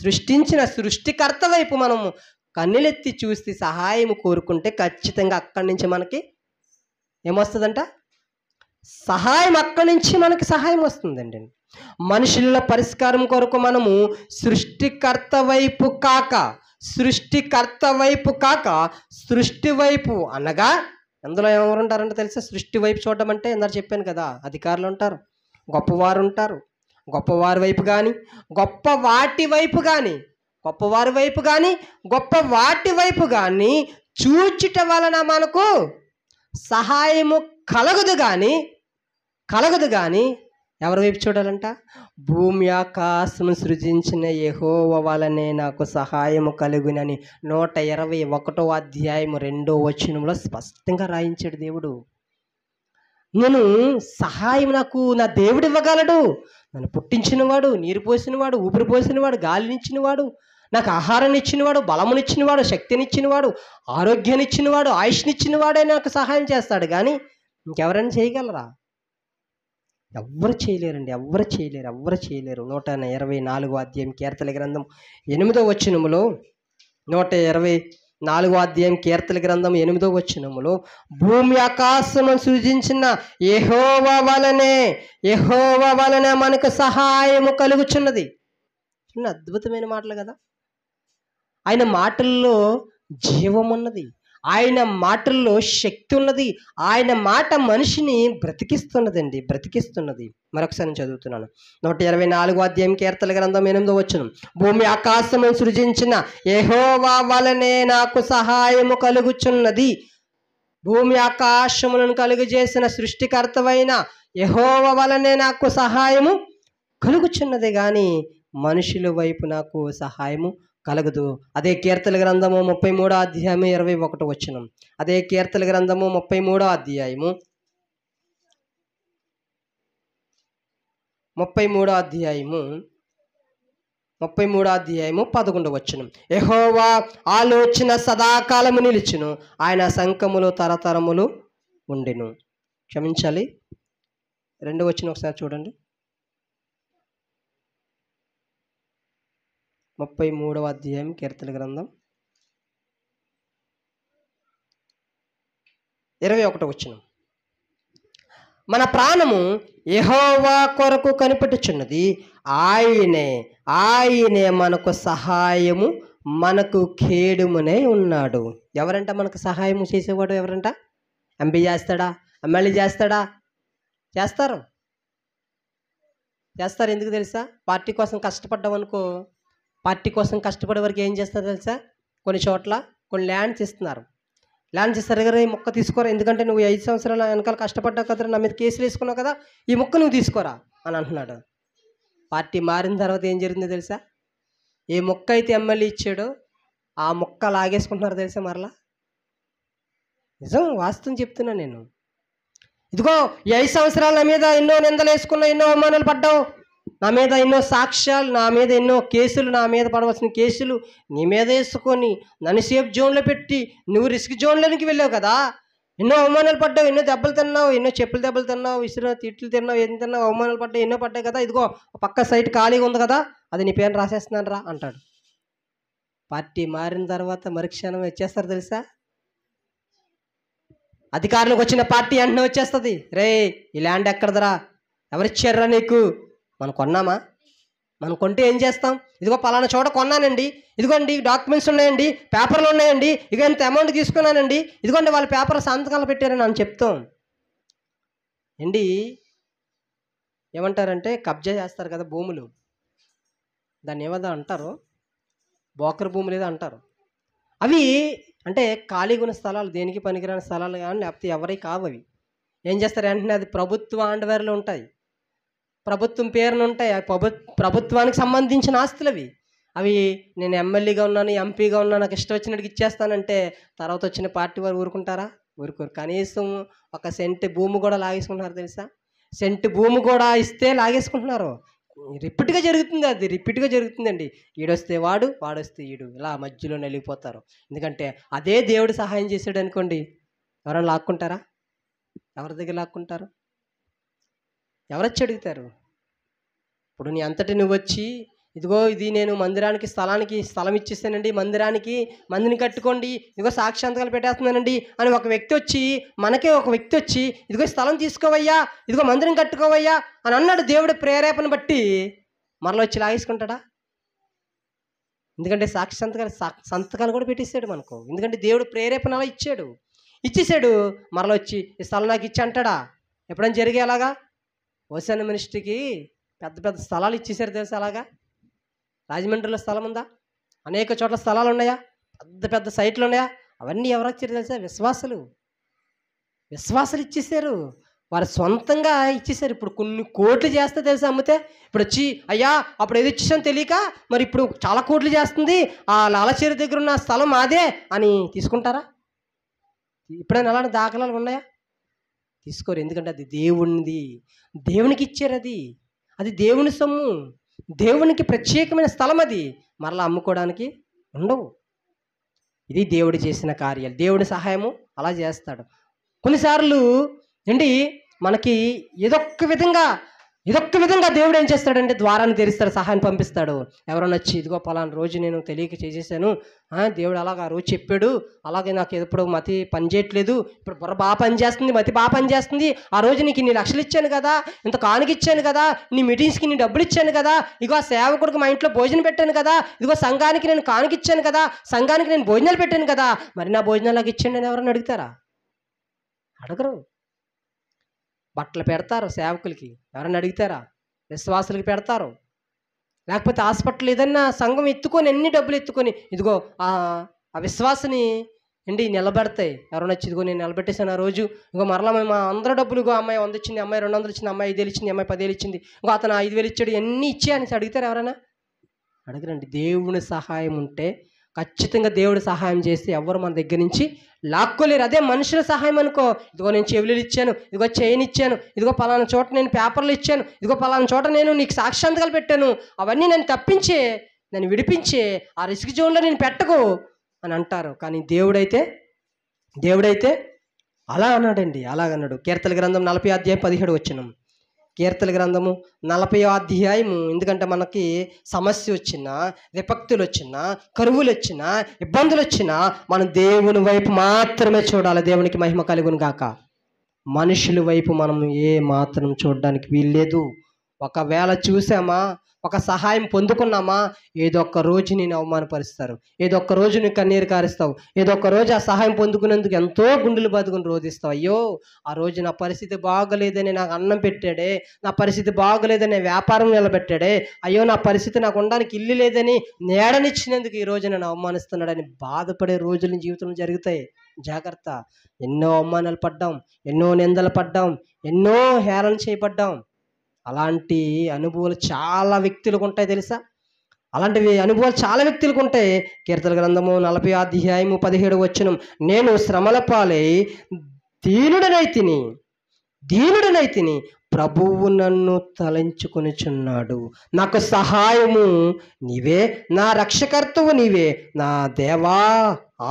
సృష్టించిన సృష్టికర్త వైపు మనము కన్నులెత్తి చూసి సహాయం కోరుకుంటే ఖచ్చితంగా అక్కడి నుంచి మనకి ఏమొస్తుందంట? సహాయం. అక్కడి నుంచి మనకి సహాయం వస్తుందండి. మనుషుల పరిష్కారం కొరకు మనము సృష్టికర్త వైపు కాక సృష్టి వైపు, అనగా అందులో ఎవరు ఉంటారంటే తెలుసా? సృష్టి వైపు చూడడం అంటే ఇందాక చెప్పాను కదా, అధికారులు ఉంటారు, గొప్పవారు ఉంటారు. గొప్పవారి వైపు కానీ, గొప్ప వాటి వైపు కానీ చూచుట వలన మనకు సహాయము కలగదు కానీ ఎవరి వైపు చూడాలంట? భూమి ఆకాశము సృజించిన యెహోవా వలనే నాకు సహాయము కలుగునని 121వ అధ్యాయం 2వ వచనంలో స్పష్టంగా రాయించాడు దేవుడు. నేను సహాయం నాకు నా దేవుడు ఇవ్వగలడు. నన్ను పుట్టించినవాడు, నీరు పోసినవాడు, ఊపిరి పోసినవాడు, గాలినిచ్చినవాడు, నాకు ఆహారాన్ని ఇచ్చినవాడు, బలమునిచ్చినవాడు, శక్తినిచ్చినవాడు, ఆరోగ్యాన్నిచ్చినవాడు, ఆయుష్నిచ్చినవాడే నాకు సహాయం చేస్తాడు. కానీ ఇంకెవరైనా చేయగలరా? ఎవ్వరు చేయలేరండి. ఎవ్వరు చేయలేరు. 124వ అధ్యాయం కీర్తనల గ్రంథం 8వ వచనములో, 124వ అధ్యాయం కీర్తనల గ్రంథం 8వ వచనములో, భూమి ఆకాశము సృజించిన యెహోవా వలనే మనకు సహాయము కలుగుచున్నది. చిన్న అద్భుతమైన మాటలు కదా. ఆయన మాటల్లో జీవమున్నది, ఆయన మాటల్లో శక్తి ఉన్నది, ఆయన మాట మనిషిని బ్రతికిస్తున్నది. మరొకసారి చదువుతున్నాను. 124వ అధ్యాయం కీర్తనల గ్రంథం 8వ వచనం, భూమి ఆకాశమును సృజించిన యెహోవా వలనే నాకు సహాయము కలుగుచున్నది. భూమి ఆకాశములను కలుగజేసిన సృష్టికర్తవైన యెహోవా వలనే నాకు సహాయము కలుగుచున్నది, కానీ మనుషుల వైపు నాకు సహాయము కలగదు. అదే కీర్తనల గ్రంథము 33వ అధ్యాయము 21వ వచనం. అదే కీర్తనల గ్రంథము 33వ అధ్యాయము 11వ వచనం. యెహోవా ఆలోచన సదాకాలము నిలిచును, ఆయన సంకములు తరతరములు ఉండెను. క్షమించాలి, 2వ వచనం ఒకసారి చూడండి. 33వ అధ్యాయం కీర్తనల గ్రంథం 21వ వచనం. మన ప్రాణము యెహోవా కొరకు కనిపెట్టుచున్నది, ఆయనే మనకు సహాయము, మనకు కేడుమునే ఉన్నాడు. ఎవరంట మనకు సహాయము చేసేవాడు? ఎవరంట? ఎంపీ చేస్తాడా? ఎమ్మెల్యే చేస్తాడా? చేస్తారు. ఎందుకు తెలుసా? పార్టీ కోసం కష్టపడ్డాం అనుకో, పార్టీ కోసం కష్టపడే వరకు ఏం చేస్తారు తెలుసా? కొన్ని చోట్ల కొన్ని ల్యాండ్స్ ఇస్తున్నారు. ల్యాండ్స్ ఇస్తారు కదా, ఈ మొక్క తీసుకోరా, ఎందుకంటే నువ్వు 5 సంవత్సరాల వెనకాల కష్టపడ్డావు కదా, నా మీద కేసులు వేసుకున్నావు కదా, ఈ మొక్క నువ్వు తీసుకోరా అని అంటున్నాడు. పార్టీ మారిన తర్వాత ఏం జరిగిందో తెలుసా? ఏ మొక్క అయితే ఎమ్మెల్యే ఇచ్చాడో ఆ మొక్క లాగేసుకుంటున్నారు తెలుసా మరలా. నిజం, వాస్తవం చెప్తున్నా నేను. ఇదిగో 5 సంవత్సరాలు నా మీద ఎన్నో నిందలు వేసుకున్నావు, ఎన్నో అవమానాలు పడ్డావు, నా మీద ఎన్నో సాక్ష్యాలు, నా మీద ఎన్నో కేసులు, నా మీద పడవలసిన కేసులు నీ మీద వేసుకొని నన్ను సేఫ్ జోన్లో పెట్టి నువ్వు రిస్క్ జోన్లోనికి వెళ్ళావు కదా, ఎన్నో అవమానాలు పడ్డావు, ఎన్నో దెబ్బలు తిన్నావు, ఎన్నో చెప్పులు దెబ్బలు తిన్నావు, విసిరిన తిట్లు తిన్నావు, ఏం తిన్నావు, అవమానాలు పడ్డావు, ఎన్నో పడ్డాయి కదా, ఇదిగో పక్క సైట్ ఖాళీగా ఉంది కదా, అది నీ పేరు రాసేస్తున్నాను రా అంటాడు. పార్టీ మారిన తర్వాత మరుక్షణం వచ్చేస్తారు తెలుసా? అధికారులకు వచ్చిన పార్టీ వెంటనే వచ్చేస్తుంది. రే, ఈ ల్యాండ్ ఎక్కడదరా, ఎవరిచ్చారా నీకు? మనం కొన్నామా? మనం కొంటే ఏం చేస్తాం? ఇదిగో పలానా చోట కొన్నానండి, ఇదిగోండి డాక్యుమెంట్స్ ఉన్నాయండి, పేపర్లు ఉన్నాయండి, ఇక ఇంత అమౌంట్ తీసుకున్నానండి, ఇదిగోండి వాళ్ళ పేపర్ సంతకాలు పెట్టారని అని చెప్తాం. ఏంటి ఏమంటారంటే కబ్జా చేస్తారు కదా భూములు, దాన్ని ఏమదో అంటారు, బోకర్ భూములు ఏదో అంటారు. అవి అంటే ఖాళీగా ఉన్న స్థలాలు, దేనికి పనికిరాని స్థలాలు కానీ లేకపోతే ఎవరి కావు అవి. ఏం చేస్తారు వెంటనే అది ప్రభుత్వ అండవేర్లు ఉంటాయి, ప్రభుత్వం పేరున ఉంటాయి, ప్రభుత్వానికి సంబంధించిన ఆస్తులు అవి. అవి నేను ఎమ్మెల్యేగా ఉన్నాను, ఎంపీగా ఉన్నాను, నాకు ఇష్టం వచ్చినట్టుగా ఇచ్చేస్తానంటే తర్వాత వచ్చిన పార్టీ వారు ఊరుకుంటారా? ఊరుకోరు. కనీసం ఒక సెంటు భూమి కూడా లాగేసుకుంటున్నారు తెలుసా? సెంటు భూమి కూడా ఇస్తే లాగేసుకుంటున్నారు. రిపీట్గా జరుగుతుంది, అది రిపీట్గా జరుగుతుందండి. ఈడొస్తే వాడు, వాడొస్తే ఈడు, ఇలా మధ్యలో నలిగిపోతారు. ఎందుకంటే అదే దేవుడు సహాయం చేశాడు అనుకోండి, ఎవరైనా లాక్కుంటారా? ఎవరి దగ్గర లాక్కుంటారు? ఎవరొచ్చి అడుగుతారు? ఇప్పుడు నీ అంతటి నువ్వు వచ్చి, ఇదిగో ఇది నేను మందిరానికి స్థలం ఇచ్చేసానండి, మందిని కట్టుకోండి, ఇదిగో సాక్షాంతకాలు పెట్టేస్తున్నానండి అని ఒక వ్యక్తి వచ్చి, మనకే ఒక వ్యక్తి వచ్చి, ఇదిగో స్థలం తీసుకోవయ్యా, ఇదిగో మందిరం కట్టుకోవయ్యా అని అన్నాడు. దేవుడి ప్రేరేపణ బట్టి మరలా వచ్చి లాగేసుకుంటాడా? ఎందుకంటే సంతకాలు కూడా పెట్టేశాడు మనకు. ఎందుకంటే దేవుడు ప్రేరేపణ అలా ఇచ్చేసాడు. మరలా వచ్చి ఈ స్థలం నాకు ఇచ్చి అంటాడా? ఎప్పుడైనా జరిగే అలాగా? ఓసాన మినిస్ట్రీకి పెద్ద పెద్ద స్థలాలు ఇచ్చేసారు తెలుసా? అలాగా రాజమండ్రిలో స్థలం ఉందా? అనేక చోట్ల స్థలాలు ఉన్నాయా? పెద్ద పెద్ద సైట్లు ఉన్నాయా? అవన్నీ ఎవరు వచ్చారు తెలుసా? విశ్వాసులు ఇచ్చేసారు. వారు సొంతంగా ఇచ్చేసారు. ఇప్పుడు కొన్ని కోట్లు చేస్తే తెలుసా అమ్మితే? ఇప్పుడు వచ్చి అయ్యా అప్పుడు ఏది ఇచ్చేసాను తెలియక మరి ఇప్పుడు చాలా కోట్లు చేస్తుంది, ఆ లాలచేరు దగ్గర ఉన్న స్థలం మాదే అని తీసుకుంటారా? ఎప్పుడైనా అలాంటి దాఖలాలు ఉన్నాయా? తీసుకోరు. ఎందుకంటే అది దేవునిది, దేవునికి ఇచ్చారు. అది దేవుని సొమ్ము, దేవునికి ప్రత్యేకమైన స్థలం. అది మరలా అమ్ముకోవడానికి ఉండవు. ఇది దేవుడు చేసిన కార్యాలు. దేవుడి సహాయము అలా చేస్తాడు. కొన్నిసార్లు ఏంటి మనకి ఏదొక్క విధంగా దేవుడు ఏం చేస్తాడంటే ద్వారాన్ని తెరుస్తాడు, సహాయాన్ని పంపిస్తాడు. ఎవరైనా వచ్చి ఇదిగో పలానా రోజు నేను తెలియక చేసేసాను, దేవుడు అలాగ ఆ రోజు చెప్పాడు, అలాగే నాకు ఎప్పుడు మతి పనిచేయట్లేదు, ఇప్పుడు బుర్ర బాగా పనిచేస్తుంది, మతి బాగా పనిచేస్తుంది, ఆ రోజు నీకు ఇన్ని లక్షలు ఇచ్చాను కదా, ఇంత కానుక ఇచ్చాను కదా, నీ మీటింగ్స్కి నీ డబ్బులు ఇచ్చాను కదా, ఇదిగో ఆ సేవకుడికి మా ఇంట్లో భోజనం పెట్టాను కదా, ఇదిగో సంఘానికి నేను కానుక ఇచ్చాను కదా, సంఘానికి నేను భోజనాలు పెట్టాను కదా, మరి నా భోజనాలకు ఇచ్చాను అని ఎవరైనా అడుగుతారా? అడగరు. బట్టలు పెడతారు సేవకులకి, ఎవరైనా అడుగుతారా? విశ్వాసులకి పెడతారు. లేకపోతే హాస్పిటల్ ఏదన్నా సంఘం ఎత్తుకొని ఎన్ని డబ్బులు ఎత్తుకొని ఇదిగో ఆ విశ్వాసని నిలబెడతాయి. ఎవరైనా వచ్చి ఇదిగో నేను నిలబెట్టేసాను ఆ రోజు, ఇంకో మరలా మేము అందరూ డబ్బులు, ఇగో అమ్మాయి 100 ఇచ్చింది, అమ్మాయి 200 ఇచ్చింది, అమ్మాయి 5,000 ఇచ్చింది, అమ్మాయి 10,000 ఇచ్చింది, ఇంకో అతను 5,000 ఇచ్చాడు, ఎన్ని ఇచ్చే అని అడుగుతారు ఎవరైనా? అడగరండి. దేవుని సహాయం ఉంటే ఖచ్చితంగా దేవుడు సహాయం చేస్తే ఎవరు మన దగ్గర నుంచి లాక్కోలేరు. అదే మనుషుల సహాయం అనుకో, ఇదిగో నేను చెవులు ఇచ్చాను, ఇదిగో చైన్ ఇచ్చాను, ఇదిగో పలానా చోట నేను పేపర్లు ఇచ్చాను, ఇదిగో పలానా చోట నేను నీకు సాక్షాంతకాలు పెట్టాను, అవన్నీ నేను తప్పించే, నేను విడిపించే, ఆ రిస్క్ జోన్లో నేను పెట్టకు అని అంటారు. కానీ దేవుడైతే అలా అన్నాడండి, అలాగన్నాడు. కీర్తన గ్రంథం 40 అధ్యాయం 17 వచనం. కీర్తన గ్రంథము 40 అధ్యాయము. ఎందుకంటే మనకి సమస్య వచ్చినా, విపక్తులు వచ్చినా, కరువులు వచ్చినా, ఇబ్బందులు వచ్చినా మనం దేవుని వైపు మాత్రమే చూడాలి. దేవునికి మహిమ కలుగును గాక. మనుషుల వైపు మనం ఏ మాత్రం చూడడానికి వీల్లేదు. ఒకవేళ చూసామా, ఒక సహాయం పొందుకున్నామా, ఏదో ఒక్క రోజు నేను అవమానపరుస్తారు, ఏదో ఒక్క రోజు నువ్వు కన్నీరు కారుస్తావు, ఏదో ఒక్క రోజు ఆ సహాయం పొందుకునేందుకు ఎంతో గుండెలు బతుకుని రోధిస్తావు. అయ్యో ఆ రోజు నా పరిస్థితి బాగలేదని నాకు అన్నం పెట్టాడే, నా పరిస్థితి బాగలేదని వ్యాపారం నిలబెట్టాడే, అయ్యో నా పరిస్థితి నాకు ఉండడానికి ఇల్లు లేదని నేడనిచ్చినందుకు ఈ రోజు నన్ను అవమానిస్తున్నాడని బాధపడే రోజులు జీవితంలో జరుగుతాయి. జాగ్రత్త. ఎన్నో అవమానాలు పడ్డాం, ఎన్నో నిందలు పడ్డాం, ఎన్నో హేళన చేయబడ్డాం. అలాంటి అనుభవాలు చాలా వ్యక్తులకు ఉంటాయి తెలుసా? అలాంటివి అనుభవాలు చాలా వ్యక్తులకు ఉంటాయి. కీర్తన గ్రంథము 40 అధ్యాయము 17 వచనం. నేను శ్రమల పాలై దీనుడనై తిని ప్రభువు నన్ను తలంచుకొనిచున్నాడు. నాకు సహాయము నీవే, నా రక్షకర్తవు నీవే, నా దేవా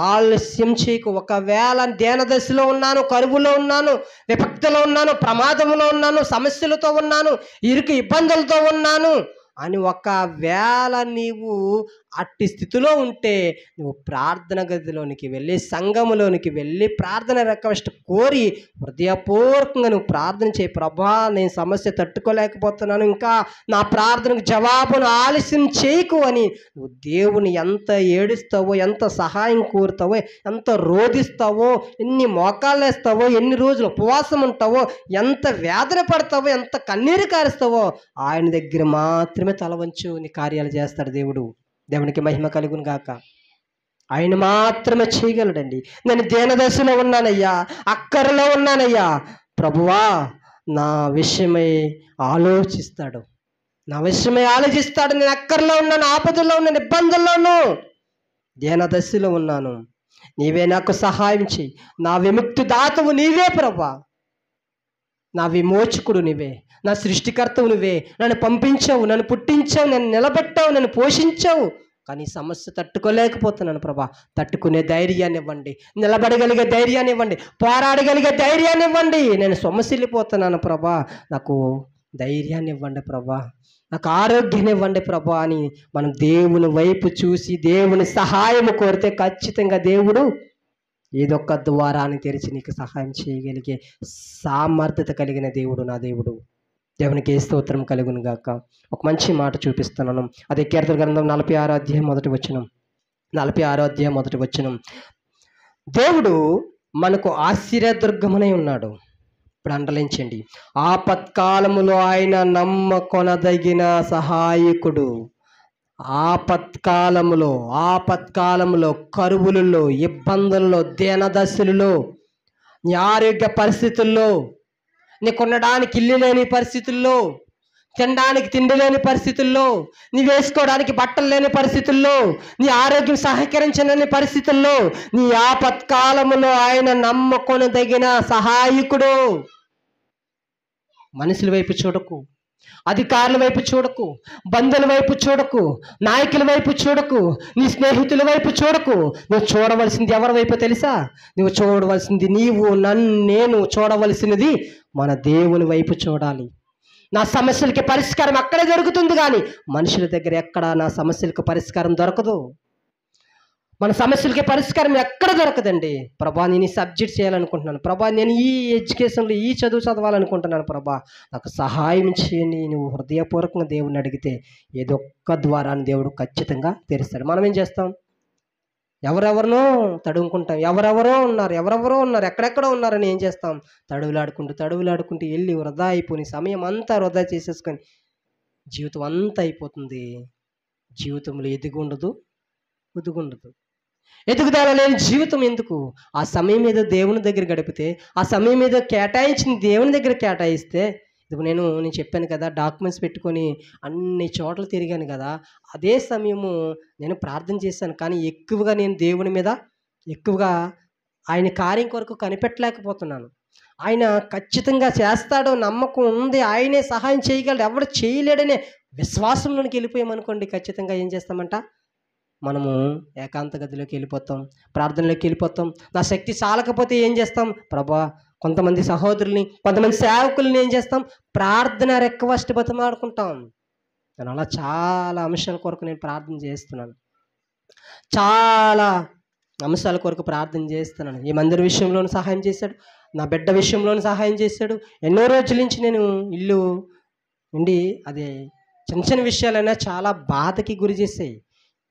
ఆలస్యం చేయకు. ఒకవేళ దేనదశలో ఉన్నాను, కరువులో ఉన్నాను, విపక్తిలో ఉన్నాను, ప్రమాదంలో ఉన్నాను, సమస్యలతో ఉన్నాను, ఇరుకు ఇబ్బందులతో ఉన్నాను అని ఒకవేళ నీవు అట్టి స్థితిలో ఉంటే నువ్వు ప్రార్థన గదిలోనికి వెళ్ళి, సంఘములోనికి వెళ్ళి ప్రార్థన రిక్వెస్ట్ కోరి హృదయపూర్వకంగా నువ్వు ప్రార్థన చేయి. ప్రభా, నేను సమస్య తట్టుకోలేకపోతున్నాను, ఇంకా నా ప్రార్థనకు జవాబును ఆలస్యం చేయకు అని నువ్వు దేవుని ఎంత ఏడుస్తావో, ఎంత సహాయం కోరుతావో, ఎంత రోధిస్తావో, ఎన్ని మోకాళ్ళు వేస్తావో, ఎన్ని రోజులు ఉపవాసం ఉంటావో, ఎంత వేదన పడతావో, ఎంత కన్నీరు కారుస్తావో ఆయన దగ్గర మాత్రమే తల వంచు, నీ కార్యాలు చేస్తాడు దేవుడు. దేవునికి మహిమ కలుగును గాక. ఆయన మాత్రమే చేయగలడండి. నేను దీనదశలో ఉన్నానయ్యా, అక్కరలో ఉన్నానయ్యా, ప్రభువా నా విషయమై ఆలోచిస్తాడు, నా విషయమై ఆలోచిస్తాడు. నేను అక్కరలో ఉన్నాను, ఆపదల్లో ఉన్నాను, ఇబ్బందుల్లోనూ, దీనదశలో ఉన్నాను, నీవే నాకు సహాయం చెయ్యి. నా విముక్తి దాతవు నీవే ప్రభా, నా విమోచకుడు నీవే, నా సృష్టికర్తవు నువ్వే. నన్ను పంపించావు, నన్ను పుట్టించావు, నన్ను నిలబెట్టావు, నన్ను పోషించావు. కానీ సమస్య తట్టుకోలేకపోతున్నాను ప్రభా. తట్టుకునే ధైర్యాన్ని ఇవ్వండి, నిలబడగలిగే ధైర్యాన్ని ఇవ్వండి, పోరాడగలిగే ధైర్యాన్ని ఇవ్వండి. నేను సొమ్మసిల్లిపోతున్నాను ప్రభా, నాకు ధైర్యాన్ని ఇవ్వండి ప్రభా, నాకు ఆరోగ్యాన్ని ఇవ్వండి ప్రభా అని మనం దేవుని వైపు చూసి దేవుని సహాయం కోరితే ఖచ్చితంగా దేవుడు ఏదొక్క ద్వారాన్ని తెరిచి నీకు సహాయం చేయగలిగే సామర్థ్యత కలిగిన దేవుడు నా దేవుడు. దేవునికి స్తోత్రం కలుగును గాక. ఒక మంచి మాట చూపిస్తున్నాను. అదే కీర్తన గ్రంథం 46వ అధ్యాయం 1వ వచనం. 46వ అధ్యాయం 1వ వచనం. దేవుడు మనకు ఆశ్చర్యదుర్గమునై ఉన్నాడు. ఇప్పుడు అండలించండి. ఆపత్కాలములో ఆయన నమ్మకొనదగిన సహాయకుడు. ఆపత్కాలంలో కరువులలో, ఇబ్బందుల్లో, దీనదశలలో, నీ ఆరోగ్య పరిస్థితుల్లో, నీ కొనడానికి ఇల్లు లేని పరిస్థితుల్లో, తినడానికి తిండి లేని పరిస్థితుల్లో, నీ వేసుకోవడానికి బట్టలు లేని పరిస్థితుల్లో, నీ ఆరోగ్యం సహకరించలేని పరిస్థితుల్లో, నీ ఆపత్కాలములో ఆయన నమ్మకొనదగిన సహాయకుడు. మనుషుల వైపు చూడకు, అధికారుల వైపు చూడకు, బంధువుల వైపు చూడకు, నాయకుల వైపు చూడకు, నీ స్నేహితుల వైపు చూడకు. నువ్వు చూడవలసింది ఎవరి వైపు తెలుసా? నువ్వు చూడవలసింది నేను చూడవలసినది మన దేవుని వైపు చూడాలి. నా సమస్యలకి పరిష్కారం అక్కడే దొరుకుతుంది, కానీ మనుషుల దగ్గర ఎక్కడ నా సమస్యలకు పరిష్కారం దొరకదు. మన సమస్యలకి పరిష్కారం ఎక్కడ దొరకదండి. ప్రభా, నేను ఈ సబ్జెక్ట్ చేయాలనుకుంటున్నాను ప్రభా, నేను ఈ ఎడ్యుకేషన్లో ఈ చదువు చదవాలనుకుంటున్నాను ప్రభా, నాకు సహాయం చేయండి. నువ్వు హృదయపూర్వకంగా దేవుని అడిగితే ఏదో ఒక్క ద్వారాన్ని దేవుడు ఖచ్చితంగా తెరుస్తాడు. మనం ఏం చేస్తాం? ఎవరెవరినో తడుముకుంటాం, ఎవరెవరో ఉన్నారు, ఎక్కడెక్కడో ఉన్నారని ఏం చేస్తాం? తడువులాడుకుంటూ వెళ్ళి వృధా అయిపోయి సమయం అంతా వృధా చేసేసుకొని జీవితం అంతా అయిపోతుంది. జీవితంలో ఎదుగుండదు, ఒదుగుండదు. ఎదుగుదల లేని జీవితం ఎందుకు? ఆ సమయం ఏదో దేవుని దగ్గర గడిపితే, ఆ సమయం ఏదో కేటాయించింది దేవుని దగ్గర కేటాయిస్తే, ఇది నేను చెప్పాను కదా, డాక్యుమెంట్స్ పెట్టుకొని అన్ని చోట్ల తిరిగాను కదా, అదే సమయము నేను ప్రార్థన చేశాను. కానీ ఎక్కువగా నేను దేవుని మీద ఆయన కార్యం కొరకు కనిపెట్టలేకపోతున్నాను. ఆయన ఖచ్చితంగా చేస్తాడో నమ్మకం ఉంది, ఆయనే సహాయం చేయగలడు, ఎవడు చేయలేడనే విశ్వాసంలోనికి వెళ్ళిపోయామనుకోండి, ఖచ్చితంగా ఏం చేస్తామంట? మనము ఏకాంత గదిలోకి వెళ్ళిపోతాం, ప్రార్థనలోకి వెళ్ళిపోతాం. నా శక్తి చాలకపోతే ఏం చేస్తాం? ప్రభా, కొంతమంది సహోదరుల్ని, కొంతమంది సేవకుల్ని ఏం చేస్తాం? ప్రార్థన రిక్వెస్ట్ బతిమాడుకుంటాం. నేను అలా చాలా అంశాల కొరకు నేను ప్రార్థన చేస్తున్నాను, చాలా అంశాల కొరకు ప్రార్థన చేస్తున్నాను. ఈ మందిర విషయంలోనూ సహాయం చేశాడు, నా బిడ్డ విషయంలోనూ సహాయం చేశాడు. ఎన్నో రోజుల నుంచి నేను ఇల్లు ఉండి అదే చిన్న విషయాలైనా చాలా బాధకి గురి చేసాయి.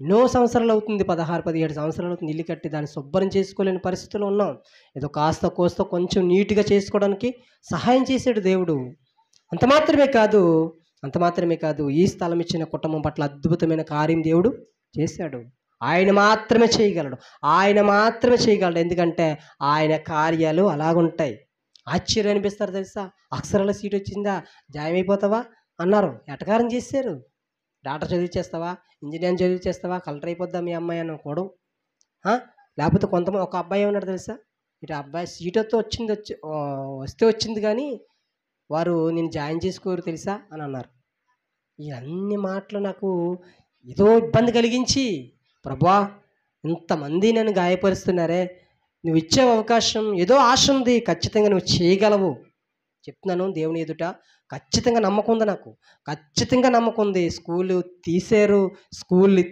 ఎన్నో సంవత్సరాలు అవుతుంది, 16-17 సంవత్సరాలు అవుతుంది ఇల్లు కట్టి, దాన్ని శుభ్రం చేసుకోలేని పరిస్థితిలో ఉన్నాం. ఏదో కాస్త కోస్త కొంచెం నీట్గా చేసుకోవడానికి సహాయం చేశాడు దేవుడు. అంత మాత్రమే కాదు ఈ స్థలం ఇచ్చిన కుటుంబం పట్ల అద్భుతమైన కార్యం దేవుడు చేశాడు. ఆయన మాత్రమే చేయగలడు. ఎందుకంటే ఆయన కార్యాలు అలాగుంటాయి. ఆశ్చర్యం అనిపిస్తారు తెలుసా? అక్షరాల సీట్ వచ్చిందా, జాయిన్ అన్నారు, ఎటకారం చేశారు. డాక్టర్ చదివించేస్తావా, ఇంజనీరింగ్ చదివించేస్తావా, కలెక్టర్ అయిపోద్దా మీ అమ్మాయి అనుకోవడం. లేకపోతే కొంతమంది, ఒక అబ్బాయి ఏమన్నాడు తెలుసా, ఇటు అబ్బాయి సీటుతో వస్తే వచ్చింది కానీ వారు నేను జాయిన్ చేసుకోరు తెలుసా అని అన్నారు. ఈ అన్ని మాటలు నాకు ఏదో ఇబ్బంది కలిగించి, ప్రభా ఇంతమంది నన్ను గాయపరుస్తున్నారే, నువ్వు ఇచ్చే అవకాశం ఏదో ఆశ ఉంది, ఖచ్చితంగా నువ్వు చేయగలవు చెప్తున్నాను. దేవుని ఎదుట ఖచ్చితంగా నమ్మకం ఉంది నాకు. ఖచ్చితంగా నమ్మకం ఉంది. స్కూల్‌ని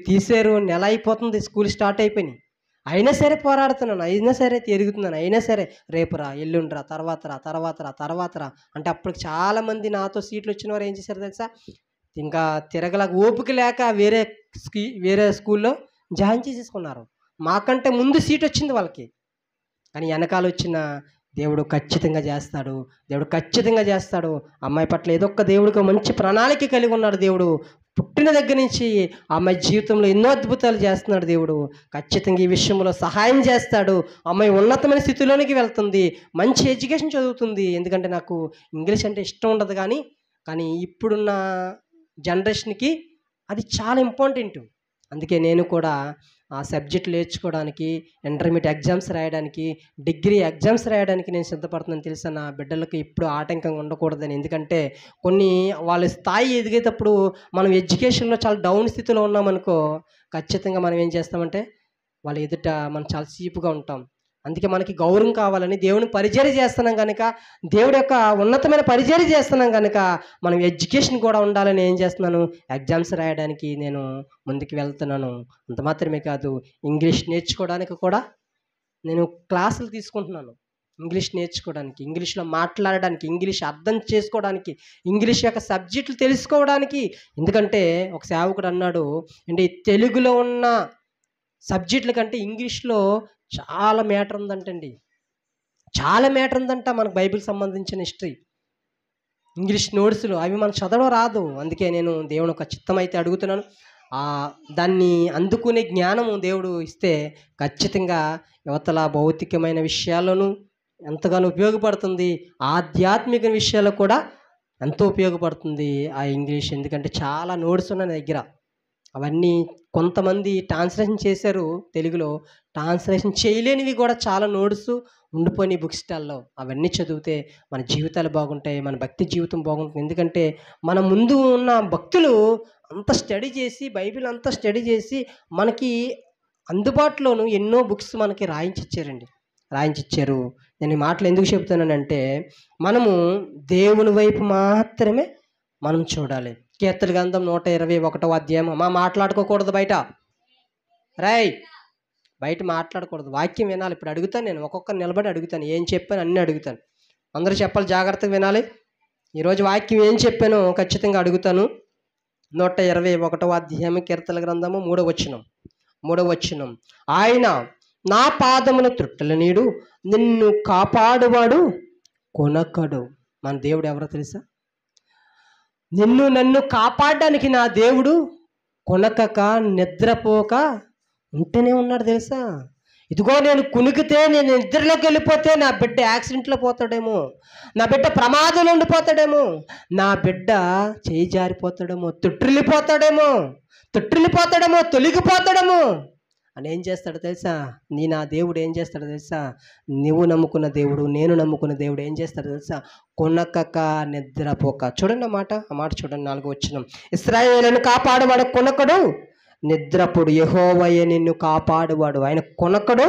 తీశారు. నెల అయిపోతుంది. స్కూల్ స్టార్ట్ అయిపోయినాయి. అయినా సరే పోరాడుతున్నాను. అయినా సరే తిరుగుతున్నాను. అయినా సరే రేపు రా, ఎల్లుండి రా, తర్వాత రా, తర్వాత రా, తర్వాత రా అంటే అప్పటికి చాలామంది నాతో సీట్‌లొచ్చిన వారు ఏం చేశారో తెలుసా? ఇంకా ఓపిక లేక వేరే స్కూల్‌లో జాయిన్ చేసేసుకున్నారు. మాకంటే ముందు సీటొచ్చింది వాళ్ళకి. కానీ వెనకాలొచ్చిన దేవుడు ఖచ్చితంగా చేస్తాడు. దేవుడు ఖచ్చితంగా చేస్తాడు. అమ్మాయి పట్ల ఏదో ఒక దేవుడికి మంచి ప్రణాళిక కలిగి ఉన్నాడు దేవుడు. పుట్టిన దగ్గర నుంచి ఆ అమ్మాయి జీవితంలో ఎన్నో అద్భుతాలు చేస్తున్నాడు దేవుడు. ఖచ్చితంగా ఈ విషయంలో సహాయం చేస్తాడు. అమ్మాయి ఉన్నతమైన స్థితిలోనికి వెళ్తుంది. మంచి ఎడ్యుకేషన్ చదువుతుంది. ఎందుకంటే నాకు ఇంగ్లీష్ అంటే ఇష్టం ఉండదు కానీ ఇప్పుడున్న జనరేషన్‌కి అది చాలా ఇంపార్టెంటు. అందుకే నేను కూడా ఆ సబ్జెక్టులు నేర్చుకోవడానికి, ఇంటర్మీడియేట్ ఎగ్జామ్స్ రాయడానికి, డిగ్రీ ఎగ్జామ్స్ రాయడానికి నేను సిద్ధపడుతున్నాను తెలుసా? నా బిడ్డలకి ఎప్పుడు ఆటంకంగా ఉండకూడదని. ఎందుకంటే వాళ్ళ స్థాయి ఎదిగేటప్పుడు మనం ఎడ్యుకేషన్‌లో చాలా డౌన్ స్థితిలో ఉన్నామనుకో, ఖచ్చితంగా మనం ఏం చేస్తామంటే వాళ్ళ ఎదుట మనం చాలా చీప్‌గా ఉంటాం. అందుకే మనకి గౌరవం కావాలని దేవుని పరిచర్య చేస్తున్నాం కనుక, దేవుడి యొక్క ఉన్నతమైన పరిచర్య చేస్తున్నాం కనుక, మనం ఎడ్యుకేషన్ కూడా ఉండాలని ఏం చేస్తున్నాను, ఎగ్జామ్స్ రాయడానికి నేను ముందుకు వెళ్తున్నాను. అంత మాత్రమే కాదు, ఇంగ్లీష్ నేర్చుకోవడానికి కూడా నేను క్లాసులు తీసుకుంటున్నాను. ఇంగ్లీష్ నేర్చుకోవడానికి, ఇంగ్లీష్లో మాట్లాడడానికి, ఇంగ్లీష్ అర్థం చేసుకోవడానికి, ఇంగ్లీష్ యొక్క సబ్జెక్టులు తెలుసుకోవడానికి. ఎందుకంటే ఒక సేవకుడు అన్నాడు, అంటే తెలుగులో ఉన్న సబ్జెక్టుల కంటే ఇంగ్లీష్లో చాలా మ్యాటర్ ఉందంటండి. చాలా మ్యాటర్ ఉందంట మనకు బైబిల్కి సంబంధించిన హిస్టరీ. ఇంగ్లీష్ నోట్స్‌లు అవి మనకు చదవడం రాదు. అందుకే నేను దేవుని యొక్క చిత్తం అయితే అడుగుతున్నాను. దాన్ని అందుకునే జ్ఞానము దేవుడు ఇస్తే ఖచ్చితంగా యువతల భౌతికమైన విషయాల్లోనూ ఎంతగానో ఉపయోగపడుతుంది. ఆధ్యాత్మిక విషయాల్లో కూడా ఎంతో ఉపయోగపడుతుంది ఆ ఇంగ్లీష్. ఎందుకంటే చాలా నోట్స్ ఉన్నాయి నా దగ్గర. అవన్నీ కొంతమంది ట్రాన్స్లేషన్ చేశారు తెలుగులో. ట్రాన్స్లేషన్ చేయలేనివి కూడా చాలా నోట్స్ ఉండిపోయినాయి బుక్ స్టాల్లో. అవన్నీ చదివితే మన జీవితాలు బాగుంటాయి, మన భక్తి జీవితం బాగుంటుంది. ఎందుకంటే మన ముందు ఉన్న భక్తులు అంత స్టడీ చేసి, బైబిల్ అంతా స్టడీ చేసి మనకి అందుబాటులోను ఎన్నో బుక్స్ మనకి రాయించిచ్చారు. నేను ఈ మాటలు ఎందుకు చెప్తున్నానంటే, మనము దేవుని వైపు మాత్రమే మనం చూడాలి. కీర్తన గ్రంథం 121వ అధ్యాయం. మాట్లాడుకోకూడదు బయట మాట్లాడకూడదు. వాక్యం వినాలి. ఇప్పుడు అడుగుతాను, నేను ఒక్కొక్కరు నిలబడి అడుగుతాను. ఏం చెప్పాను అన్నీ అడుగుతాను. అందరూ చెప్పాలి, జాగ్రత్తగా వినాలి. ఈరోజు వాక్యం ఏం చెప్పానో ఖచ్చితంగా అడుగుతాను. 121వ అధ్యాయం కీర్తన గ్రంథము 3వ వచనం. ఆయన నా పాదముల త్రుట్టల నీడు, నిన్ను కాపాడువాడు కొనకడు. మన దేవుడు ఎవరో తెలుసా? నన్ను కాపాడడానికి నా దేవుడు కొనకక నిద్రపోక ఉంటూనే ఉన్నాడు తెలుసా? ఇదిగో నేను కునికితే, నేను నిద్రలోకి వెళ్ళిపోతే నా బిడ్డ యాక్సిడెంట్లో పోతాడేమో, నా బిడ్డ ప్రమాదంలో ఉండిపోతాడేమో, నా బిడ్డ చేయి జారిపోతాడేమో, తొట్టిల్లిపోతాడేమో, తొలగిపోతాడేమో అని ఏం చేస్తాడో తెలుసా? నా దేవుడు ఏం చేస్తాడో తెలుసా? నువ్వు నమ్ముకున్న దేవుడు, నేను నమ్ముకున్న దేవుడు ఏం చేస్తాడో తెలుసా? కొనకక నిద్రపోక. చూడండి ఆ మాట చూడండి. 4వ వచనం. ఇశ్రాయేలును కాపాడువాడు కొనకడు, నిద్రపోడు. యెహోవాయే నిన్ను కాపాడువాడు, ఆయన కొనకడు,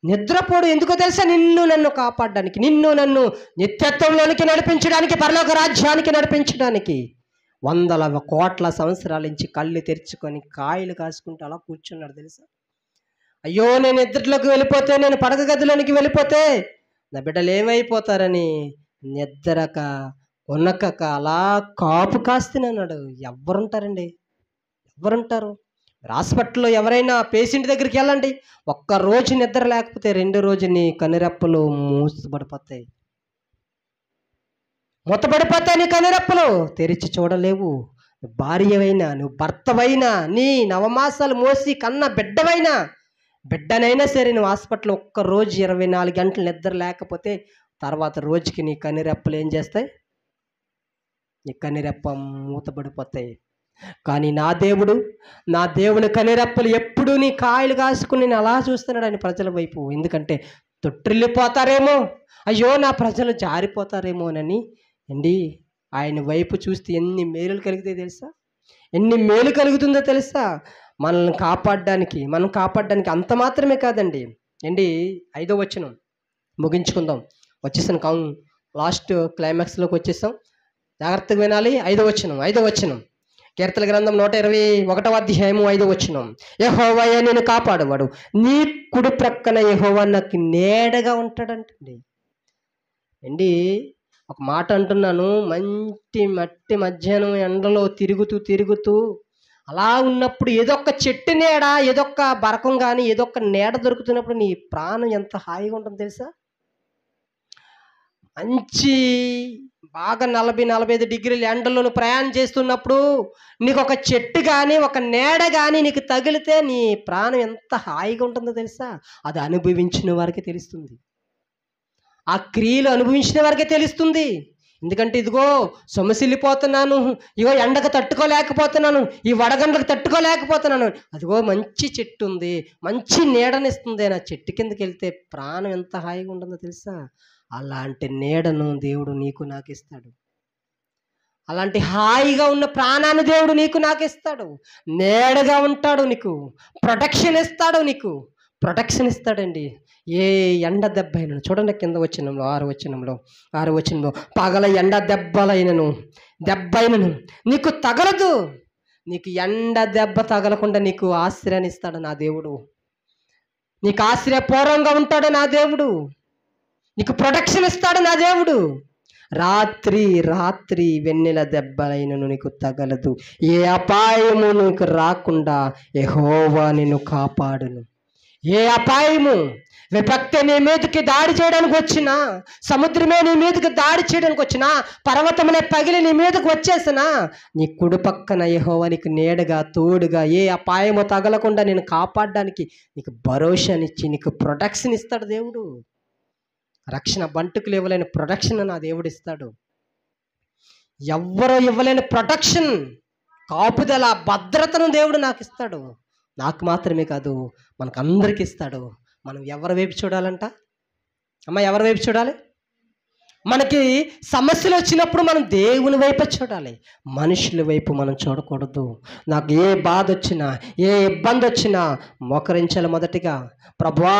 నిద్రపోడు. ఎందుకో తెలుసా? నన్ను కాపాడడానికి, నన్ను నిత్యత్వంలోనికి నడిపించడానికి, పరలోక రాజ్యానికి నడిపించడానికి. వందల కోట్ల సంవత్సరాల నుంచి కళ్ళు తెరుచుకొని కాయలు కాసుకుంటూ అలా కూర్చున్నాడు తెలుసా? అయ్యో, నేను నిద్రలోకి వెళ్ళిపోతే, నేను పడక గదిలోనికి వెళ్ళిపోతే నా బిడ్డలు ఏమైపోతారని నిద్రక కొనకక అలా కాపు కాస్తేనన్నాడు. ఎవరుంటారండి? హాస్పిటల్లో ఎవరైనా పేషెంట్ దగ్గరికి వెళ్ళండి, ఒక్కరోజు నిద్ర లేకపోతే 2వ రోజు నీ కనురెప్పలు మూతపడిపోతాయి నీ కనురెప్పలు, తెరిచి చూడలేవు. భార్యవైనా, నువ్వు భర్తవైనా, నీ నవమాసాలు మోసి కన్న బిడ్డనైనా సరే, నువ్వు హాస్పిటల్లో ఒక్కరోజు 24 గంటలు నిద్ర లేకపోతే తర్వాత రోజుకి నీ కనురెప్పలు ఏం చేస్తాయి? నీ కనురెప్ప మూతపడిపోతాయి. కానీ నా దేవుని కనురెప్పలు ఎప్పుడు నీ కాయలు కాసుకుని నేను అలా చూస్తున్నాడు ఆయన ప్రజల వైపు. ఎందుకంటే తొట్టిల్లిపోతారేమో, అయ్యో నా ప్రజలు జారిపోతారేమోనని ఆయన వైపు చూస్తే ఎన్ని మేలులు కలుగుతాయి తెలుసా? ఎన్ని మేలు కలుగుతుందో తెలుసా? మనం కాపాడడానికి అంత మాత్రమే కాదండి. 5వ వచనం ముగించుకుందాం. వచ్చేసాను, లాస్ట్ క్లైమాక్స్లోకి వచ్చేసాం. జాగ్రత్తగా వినాలి. 5వ వచనం కీర్తన గ్రంథం 121వ అధ్యాయము 5వ వచనం. యెహోవాయే నిన్ను కాపాడువాడు, నీ కుడి ప్రక్కన యెహోవా నాకు నీడగా ఉంటాడంటండి. అండి, ఒక మాట అంటున్నాను, మట్టి మధ్యాహ్నం ఎండలో తిరుగుతూ అలా ఉన్నప్పుడు ఏదొక్క చెట్టు నీడ, ఏదొక్క బరకం కానీ ఏదొక్క నీడ దొరుకుతున్నప్పుడు నీ ప్రాణం ఎంత హాయిగా ఉంటుందో తెలుసా. మంచి బాగా 40-45 డిగ్రీల ఎండలో ప్రయాణం చేస్తున్నప్పుడు నీకు ఒక చెట్టు కానీ ఒక నీడ కానీ నీకు తగిలితే నీ ప్రాణం ఎంత హాయిగా ఉంటుందో తెలుసా. అది అనుభవించిన వారికి తెలుస్తుంది, ఆ క్రియలు అనుభవించిన వారికే తెలుస్తుంది. ఎందుకంటే ఇదిగో సొమసిల్లిపోతున్నాను, ఇగో ఎండకు తట్టుకోలేకపోతున్నాను, ఈ వడగండ్లకు తట్టుకోలేకపోతున్నాను, అదిగో మంచి చెట్టు ఉంది, మంచి నీడనిస్తుంది, నా చెట్టు కిందకి వెళ్తే ప్రాణం ఎంత హాయిగా ఉంటుందో తెలుసా. అలాంటి నీడను దేవుడు నీకు నాకు ఇస్తాడు. అలాంటి హాయిగా ఉన్న ప్రాణాన్ని దేవుడు నీకు నాకు ఇస్తాడు. నీడగా ఉంటాడు, నీకు ప్రొటెక్షన్ ఇస్తాడు, నీకు ప్రొటెక్షన్ ఇస్తాడండి. ఏ ఎండ దెబ్బ అయినను, చూడండి కింద వచనంలో 6వ వచనంలో పగల ఎండ దెబ్బైనను నీకు తగలదు. నీకు ఎండ దెబ్బ తగలకుండా నీకు ఆశ్రయాన్ని ఇస్తాడు నా దేవుడు. నీకు ఆశ్రయపూర్వంగా ఉంటాడు నా దేవుడు. నీకు ప్రొటెక్షన్ ఇస్తాడు నా దేవుడు. రాత్రి వెన్నెల దెబ్బలైనను నీకు తగలదు, ఏ అపాయము నీకు రాకుండా యెహోవా నిన్ను కాపాడును. ఏ అపాయము, విపత్తి నీ మీదకి దాడి చేయడానికి వచ్చినా, సముద్రమే నీ మీదకి దాడి చేయడానికి వచ్చినా, పర్వతమునే పగిలి నీ మీదకి వచ్చేసినా, నీ కుడి పక్కన యెహోవా నీకు నీడగా తోడుగా ఏ అపాయము తగలకుండా నేను కాపాడడానికి నీకు భరోసానిచ్చి నీకు ప్రొటెక్షన్ ఇస్తాడు దేవుడు. రక్షణ బంటుకులు ఇవ్వలేని ప్రొటెక్షన్ నా దేవుడు ఇస్తాడు. ఎవ్వరూ ఇవ్వలేని ప్రొటెక్షన్, కాపుదల, భద్రతను దేవుడు నాకు ఇస్తాడు. నాకు మాత్రమే కాదు, మనకు అందరికి ఇస్తాడు. మనం ఎవరి వైపు చూడాలంట అమ్మ? ఎవరి వైపు చూడాలి? మనకి సమస్యలు వచ్చినప్పుడు మనం దేవుని వైపు చూడాలి, మనుషుల వైపు మనం చూడకూడదు. నాకు ఏ బాధ వచ్చినా, ఏ ఇబ్బంది వచ్చినా మోకరించాలి. మొదటిగా, ప్రభా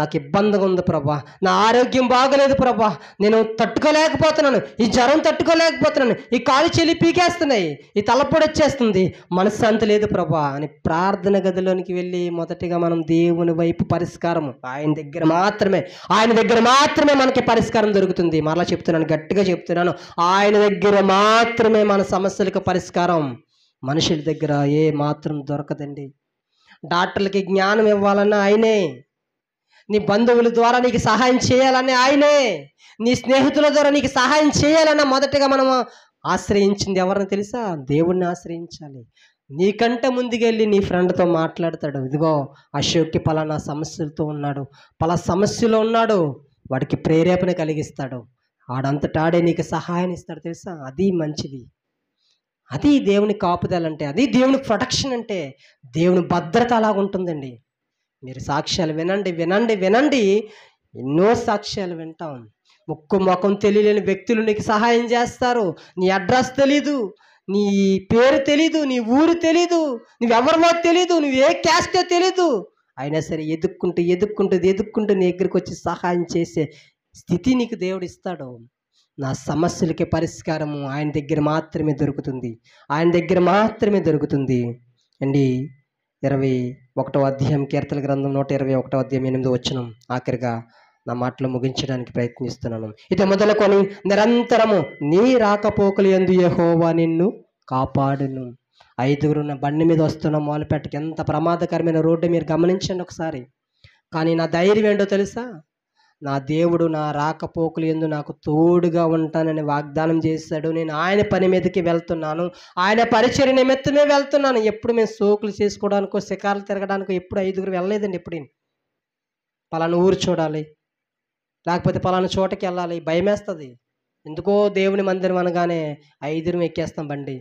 నాకు ఇబ్బందిగా ఉంది ప్రభా, నా ఆరోగ్యం బాగలేదు ప్రభా, నేను తట్టుకోలేకపోతున్నాను, ఈ జ్వరం తట్టుకోలేకపోతున్నాను, ఈ కాలు చెల్లి పీకేస్తున్నాయి, ఈ తలపొడి వచ్చేస్తుంది, మనశ్శాంతి లేదు ప్రభా అని ప్రార్థన గదిలోనికి వెళ్ళి మొదటిగా మనం దేవుని వైపు పరిష్కారం, ఆయన దగ్గర మాత్రమే మనకి పరిష్కారం దొరుకుతుంది. మరలా చెప్తున్నాను, గట్టిగా చెప్తున్నాను, ఆయన దగ్గర మాత్రమే మన సమస్యలకు పరిష్కారం. మనుషుల దగ్గర ఏ మాత్రం దొరకదండి. డాక్టర్లకి జ్ఞానం ఇవ్వాలన్నా ఆయనే, నీ బంధువుల ద్వారా నీకు సహాయం చేయాలన్నా ఆయనే, నీ స్నేహితుల ద్వారా నీకు సహాయం చేయాలన్నా మొదటగా మనం ఆశ్రయించింది ఎవరిని తెలుసా? దేవుణ్ణి ఆశ్రయించాలి. నీకంటే ముందుకెళ్ళి నీ ఫ్రెండ్తో మాట్లాడతాడు, ఇదిగో అశోక్కి పలానా సమస్యలతో ఉన్నాడు, సమస్యలో ఉన్నాడు, వాడికి ప్రేరేపణ కలిగిస్తాడు, ఆడంతటాడే నీకు సహాయాన్ని ఇస్తాడు తెలుసా. అది మంచిది, అది దేవుని కాపుదలంటే, అది దేవుని ప్రొటెక్షన్ అంటే, దేవుని భద్రత అలాగ ఉంటుందండి. మీరు సాక్ష్యాలు వినండి, ఎన్నో సాక్ష్యాలు వింటాం. ముక్కు ముఖం తెలియలేని వ్యక్తులు నీకు సహాయం చేస్తారు. నీ అడ్రస్ తెలీదు, నీ పేరు తెలీదు, నీ ఊరు తెలీదు, నువ్వెవరివో తెలీదు, నువ్వు ఏ క్యాస్టో తెలీదు, అయినా సరే ఎదుక్కుంటూ నీ దగ్గరికి వచ్చి సహాయం చేసే స్థితి నీకు దేవుడు ఇస్తాడు. నా సమస్యలకి పరిష్కారము ఆయన దగ్గర మాత్రమే దొరుకుతుంది అండి. 21వ అధ్యాయం కీర్తన గ్రంథం 121వ అధ్యాయం 8వ వచనం ఆఖరిగా నా మాటలు ముగించడానికి ప్రయత్నిస్తున్నాను. ఇది మొదలుకొని నిరంతరము నీ రాకపోకలు యందు యెహోవా నిన్ను కాపాడును. 5గురు బండి మీద వస్తున్న మొదలుపెట్టకి ఎంత ప్రమాదకరమైన రోడ్డు మీరు గమనించండి ఒకసారి. కానీ నా ధైర్యం ఏంటో తెలుసా? నా దేవుడు నా రాకపోకలు యందు నాకు తోడుగా ఉంటానని వాగ్దానం చేశాడు. నేను ఆయన పని మీదకి వెళ్తున్నాను, ఆయన పరిచర్య నిమిత్తమే వెళ్తున్నాను. ఎప్పుడు మేము సోకులు చేసుకోవడానికో, శిఖరాలు తిరగడానికో ఎప్పుడు 5గురు వెళ్ళలేదండి. ఎప్పుడు పలానా ఊరు చూడాలి, లేకపోతే పలానా చోటకి వెళ్ళాలి, భయమేస్తుంది. ఎందుకో దేవుని మందిరం అనగానే 5గురు ఎక్కేస్తాం బండి,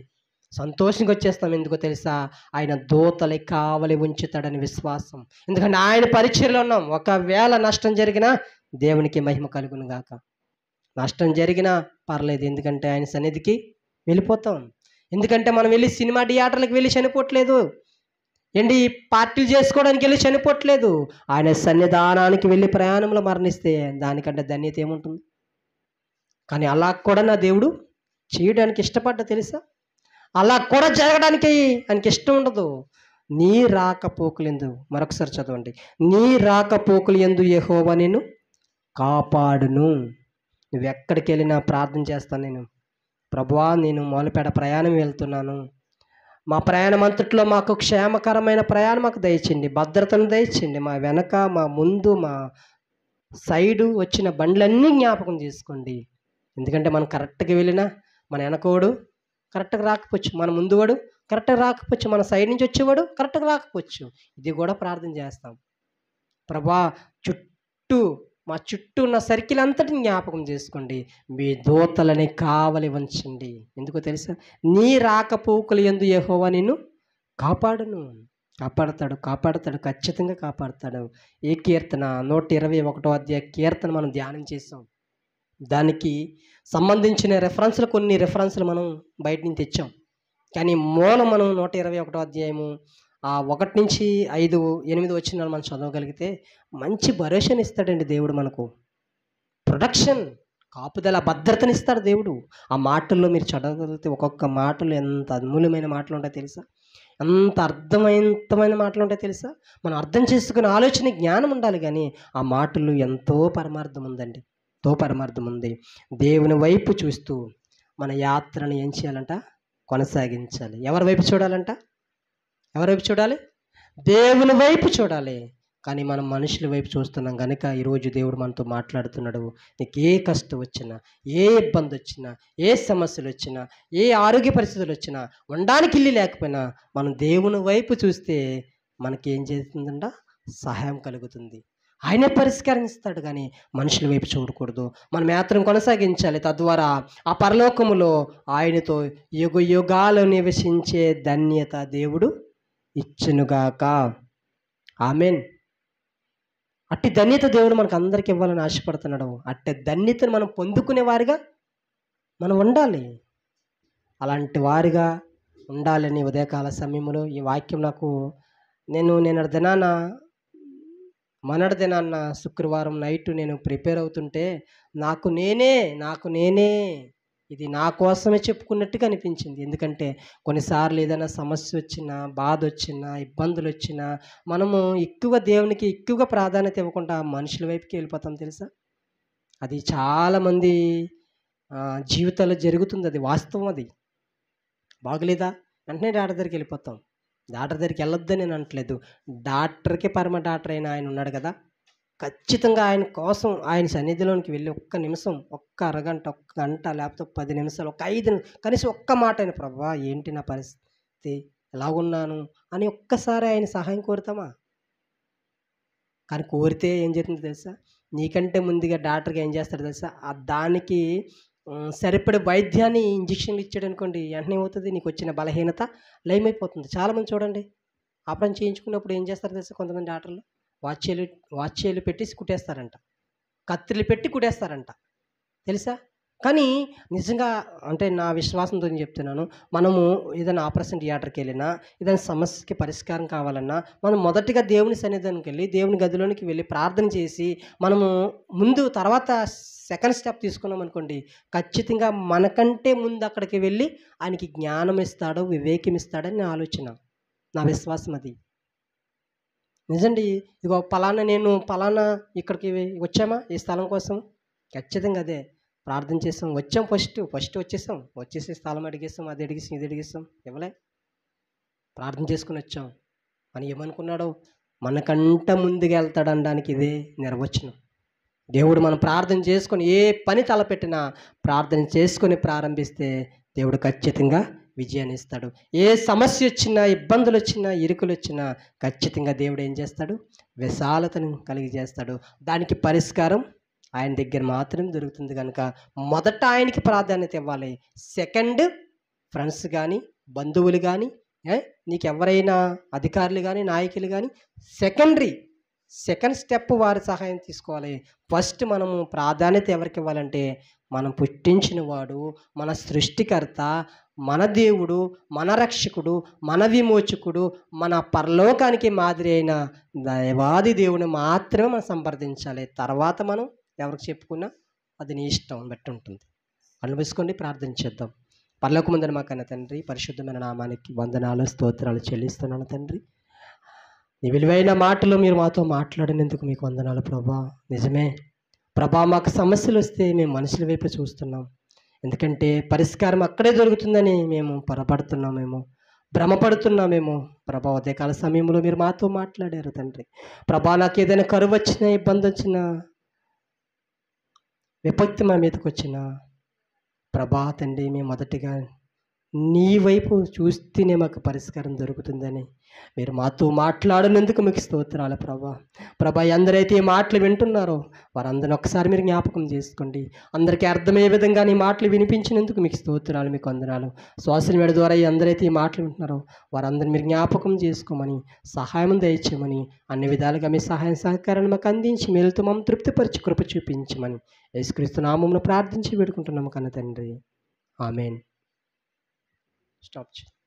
సంతోషంగా వచ్చేస్తాం. ఎందుకో తెలుసా? ఆయన దూతలే కావలి ఉంచుతాడని విశ్వాసం. ఎందుకంటే ఆయన పరిచర్యలో ఉన్నాం. ఒకవేళ నష్టం జరిగినా దేవునికి మహిమ కలుగును గాక, నష్టం జరిగినా పర్లేదు, ఎందుకంటే ఆయన సన్నిధికి వెళ్ళిపోతాం. ఎందుకంటే మనం వెళ్ళి సినిమా థియేటర్లకు వెళ్ళి చనిపోవట్లేదు, పార్టీలు చేసుకోవడానికి వెళ్ళి చనిపోవట్లేదు. ఆయన సన్నిధానానికి వెళ్ళి ప్రయాణంలో మరణిస్తే దానికంటే ధన్యత ఏముంటుంది? కానీ అలా కూడా నా దేవుడు చేయడానికి ఇష్టపడ్డా తెలుసా? అలా కూడా జరగడానికి ఆయనకి ఇష్టం ఉండదు. నీ రాకపోకలందు, మరొకసారి చదవండి, నీ రాకపోకలందు యెహోవా నిన్ను కాపాడును. నువ్వెక్కడికి వెళ్ళినా ప్రార్థన చేస్తాను నేను. ప్రభువా, నేను మొలపేట ప్రయాణం వెళ్తున్నాను, మా ప్రయాణం అంతట్లో మాకు క్షేమకరమైన ప్రయాణం మాకు దయచేయండి, భద్రతను దయచేయండి, మా వెనక మా ముందు మా సైడు వచ్చిన బండ్లన్నీ జ్ఞాపకం చేసుకోండి. ఎందుకంటే మనం కరెక్ట్గా వెళ్ళినా మన వెనకోడు కరెక్ట్గా రాకపోవచ్చు, మన ముందువాడు కరెక్ట్గా రాకపోవచ్చు, మన సైడ్ నుంచి వచ్చేవాడు కరెక్ట్గా రాకపోవచ్చు. ఇది కూడా ప్రార్థన చేస్తాం. ప్రభా, మా చుట్టూ ఉన్న సర్కిల్ అంతటిని జ్ఞాపకం చేసుకోండి, మీ దూతలని కావలి ఉంచండి. ఎందుకో తెలుసా? నీ రాకపోకలు యందు యెహోవా నిన్ను కాపాడును. కాపాడతాడు, ఖచ్చితంగా కాపాడతాడు. ఏ కీర్తన 121వ అధ్యాయ కీర్తన మనం ధ్యానం చేసాం. దానికి సంబంధించిన కొన్ని రెఫరెన్స్లు మనం బయట నుంచి తెచ్చాం. కానీ మూలం మనం 121వ అధ్యాయము 1 నుంచి 5, 8 వచ్చిన మనం చదవగలిగితే మంచి భరోసాని ఇస్తాడండి దేవుడు మనకు. ప్రొటెక్షన్, కాపుదల, భద్రతని ఇస్తాడు దేవుడు. ఆ మాటల్లో మీరు చదవగలిగితే ఒక్కొక్క మాటలు ఎంత అమూల్యమైన మాటలు ఉంటాయో తెలుసా? ఎంత అర్థవంతమైన మాటలు ఉంటాయో తెలుసా? మనం అర్థం చేసుకునే ఆలోచన జ్ఞానం ఉండాలి, కానీ ఆ మాటల్లో ఎంతో పరమార్థం ఉందండి, ఎంతో పరమార్థం ఉంది. దేవుని వైపు చూస్తూ మన యాత్రను ఏం చేయాలంట? కొనసాగించాలి. ఎవరి వైపు చూడాలంట? ఎవరి వైపు చూడాలి? దేవుని వైపు చూడాలి. కానీ మనం మనుషుల వైపు చూస్తున్నాం కనుక ఈరోజు దేవుడు మనతో మాట్లాడుతున్నాడు. నీకు ఏ కష్టం వచ్చినా, ఏ ఇబ్బంది వచ్చినా, ఏ సమస్యలు వచ్చినా, ఏ ఆరోగ్య పరిస్థితులు వచ్చినా, ఉండడానికి ఇల్లు లేకపోయినా మనం దేవుని వైపు చూస్తే మనకి ఏం చేస్తుందంట? సహాయం కలుగుతుంది. ఆయనే పరిష్కారం ఇస్తాడు, కానీ మనుషుల వైపు చూడకూడదు. మనం యాత్రను కొనసాగించాలి. తద్వారా ఆ పరలోకములో ఆయనతో యుగ యుగాలు నివసించే ధన్యత దేవుడు ఇచ్చునుగాక. ఆమెన్. అట్టి ధన్యత దేవుడు మనకు అందరికి ఇవ్వాలని ఆశపడుతున్నాడు. అట్టి ధన్యతను మనం పొందుకునే వారిగా మనం ఉండాలి. అలాంటి వారిగా ఉండాలని ఉదయకాల సమయంలో ఈ వాక్యం నాకు మొన్నటి దినాన్న శుక్రవారం నైట్ నేను ప్రిపేర్ అవుతుంటే నాకు నేనే ఇది నా కోసమే చెప్పుకున్నట్టుగా అనిపించింది. ఎందుకంటే కొన్నిసార్లు ఏదైనా సమస్య వచ్చినా, బాధ వచ్చినా, ఇబ్బందులు వచ్చినా మనము దేవునికి ఎక్కువగా ప్రాధాన్యత ఇవ్వకుండా మనుషుల వైపుకి వెళ్ళిపోతాం తెలుసా? అది చాలామంది జీవితాల్లో జరుగుతుంది. అది వాస్తవం. అది బాగలేదా వెంటనే డాక్టర్ దగ్గరికి వెళ్ళిపోతాం. డాక్టర్ దగ్గరికి వెళ్ళొద్దని నేను అనట్లేదు. డాక్టర్కి పరమ డాక్టర్ అయిన ఆయన ఉన్నాడు కదా, ఖచ్చితంగా ఆయన కోసం ఆయన సన్నిధిలోనికి వెళ్ళి ఒక్క నిమిషం, ఒక్క అరగంట, ఒక్క గంట, లేకపోతే 10 నిమిషాలు, ఒక 5 కనీసం ఒక్క మాట అయిన, ప్రభువా ఏంటి నా పరిస్థితి, ఎలాగున్నాను అని ఒక్కసారి ఆయన సహాయం కోరుతామా? కానీ కోరితే ఏం జరుగుతుందో తెలుసా? నీకంటే ముందుగా డాక్టర్గా ఏం చేస్తాడు తెలుసా? దానికి సరిపడే వైద్యాన్ని ఇంజక్షన్లు ఇచ్చాడు అనుకోండి, వెంటనే అవుతుంది, నీకు వచ్చిన బలహీనత లయమైపోతుంది. చాలామంది చూడండి, ఆపరేషన్ చేయించుకున్నప్పుడు ఏం చేస్తారు తెలుసా? కొంతమంది డాక్టర్లు వాచ్యాలు పెట్టి కుట్టేస్తారంట, కత్తిలు పెట్టి కుట్టేస్తారంట తెలుసా? కానీ నిజంగా అంటే నా విశ్వాసంతో చెప్తున్నాను, మనము ఏదైనా ఆపరేషన్ థియేటర్కి వెళ్ళినా, ఏదైనా సమస్యకి పరిష్కారం కావాలన్నా మనం మొదటిగా దేవుని సన్నిధానికి వెళ్ళి, దేవుని గదిలోనికి వెళ్ళి ప్రార్థన చేసి మనము తర్వాత సెకండ్ స్టెప్ తీసుకున్నాం అనుకోండి, ఖచ్చితంగా మనకంటే ముందు అక్కడికి వెళ్ళి ఆయనకి జ్ఞానం ఇస్తాడు, వివేకం ఇస్తాడని నా ఆలోచన, నా విశ్వాసం అది. నిజండి. ఇదిగో పలానా ఇక్కడికి వచ్చామా ఈ స్థలం కోసం? ఖచ్చితంగా అదే ప్రార్థన చేస్తాం. వచ్చాం, ఫస్ట్ వచ్చేసి స్థలం అడిగేస్తాం, అది అడిగేస్తాం, ఇది అడిగేస్తాం, ఇవ్వలే, ప్రార్థన చేసుకుని వచ్చాం అని ఏమనుకున్నాడు? మనకంట ముందుగా వెళ్తాడు అనడానికి ఇదే నిర్వచనం. దేవుడు మనం ప్రార్థన చేసుకొని ఏ పని తలపెట్టినా ప్రార్థన చేసుకొని ప్రారంభిస్తే దేవుడు ఖచ్చితంగా విజయాన్ని ఇస్తాడు. ఏ సమస్య వచ్చినా, ఇబ్బందులు వచ్చినా, ఇరుకులు వచ్చినా ఖచ్చితంగా దేవుడు ఏం చేస్తాడు? విశాలతను కలిగజేస్తాడు. దానికి పరిష్కారం ఆయన దగ్గర మాత్రం దొరుకుతుంది. కనుక మొదట ఆయనకి ప్రాధాన్యత ఇవ్వాలి. సెకండ్ ఫ్రెండ్స్ కానీ, బంధువులు కానీ, నీకు ఎవరైనా అధికారులు కానీ, నాయకులు కానీ సెకండ్ స్టెప్ వారి సహాయం తీసుకోవాలి. ఫస్ట్ మనము ప్రాధాన్యత ఎవరికి ఇవ్వాలంటే, మనం పుట్టించిన వాడు, మన సృష్టికర్త, మన దేవుడు, మన రక్షకుడు, మన విమోచకుడు, మన పరలోకానికి మాదిరి అయిన దైవాది దేవుని మాత్రమే మనం సంప్రదించాలి. తర్వాత మనం ఎవరికి చెప్పుకున్నా అది నీ ఇష్టం బట్టి ఉంటుంది. కళ్ళు మూసుకోండి, ప్రార్థన చేద్దాం. పరలోకమందున మా కన్న తండ్రి, పరిశుద్ధమైన నామానికి వందనాలు స్తోత్రాలు చెల్లిస్తున్నాను తండ్రి. నీ విలువైన మాటలు మీరు మాతో మాట్లాడినందుకు మీకు వందనాలు ప్రభా. నిజమే ప్రభా, మాకు సమస్యలు వస్తే మేము మనుషుల వైపు చూస్తున్నాం. ఎందుకంటే పరిష్కారం అక్కడే దొరుకుతుందని మేము పొరపడుతున్నామేమో, భ్రమపడుతున్నామేమో. ప్రభా, ఉదయకాల సమయంలో మీరు మాతో మాట్లాడారు తండ్రి. ప్రభా, నాకు ఏదైనా కరువు వచ్చినా, ఇబ్బంది వచ్చినా, విపత్తి మా మీదకి వచ్చినా ప్రభా తండ్రి, మేము మొదటిగా నీ వైపు చూస్తేనే మాకు పరిష్కారం దొరుకుతుందని మీరు మాతో మాట్లాడినందుకు మీకు స్తోత్రాలు ప్రభా. ప్రభా, ఎందరైతే ఈ మాటలు వింటున్నారో వారందరిని ఒకసారి మీరు జ్ఞాపకం చేసుకోండి. అందరికీ అర్థమయ్యే విధంగా నీ మాటలు వినిపించినందుకు మీకు స్తోత్రాలు, మీకు వందనాలు. సోషల్ మీడియా ద్వారా ఎందరైతే ఈ మాటలు వింటున్నారో వారందరిని మీరు జ్ఞాపకం చేసుకోమని, సహాయం దయచేయమని, అన్ని విధాలుగా మీ సహాయం సహకారాన్ని మాకు అందించి మేలుతో మమ్మల్ని తృప్తిపరిచి కృప చూపించమని యేసుక్రీస్తు నామమున ప్రార్థించి వేడుకుంటున్నాము కన్న తండ్రి. ఆమేన్. స్టాప్.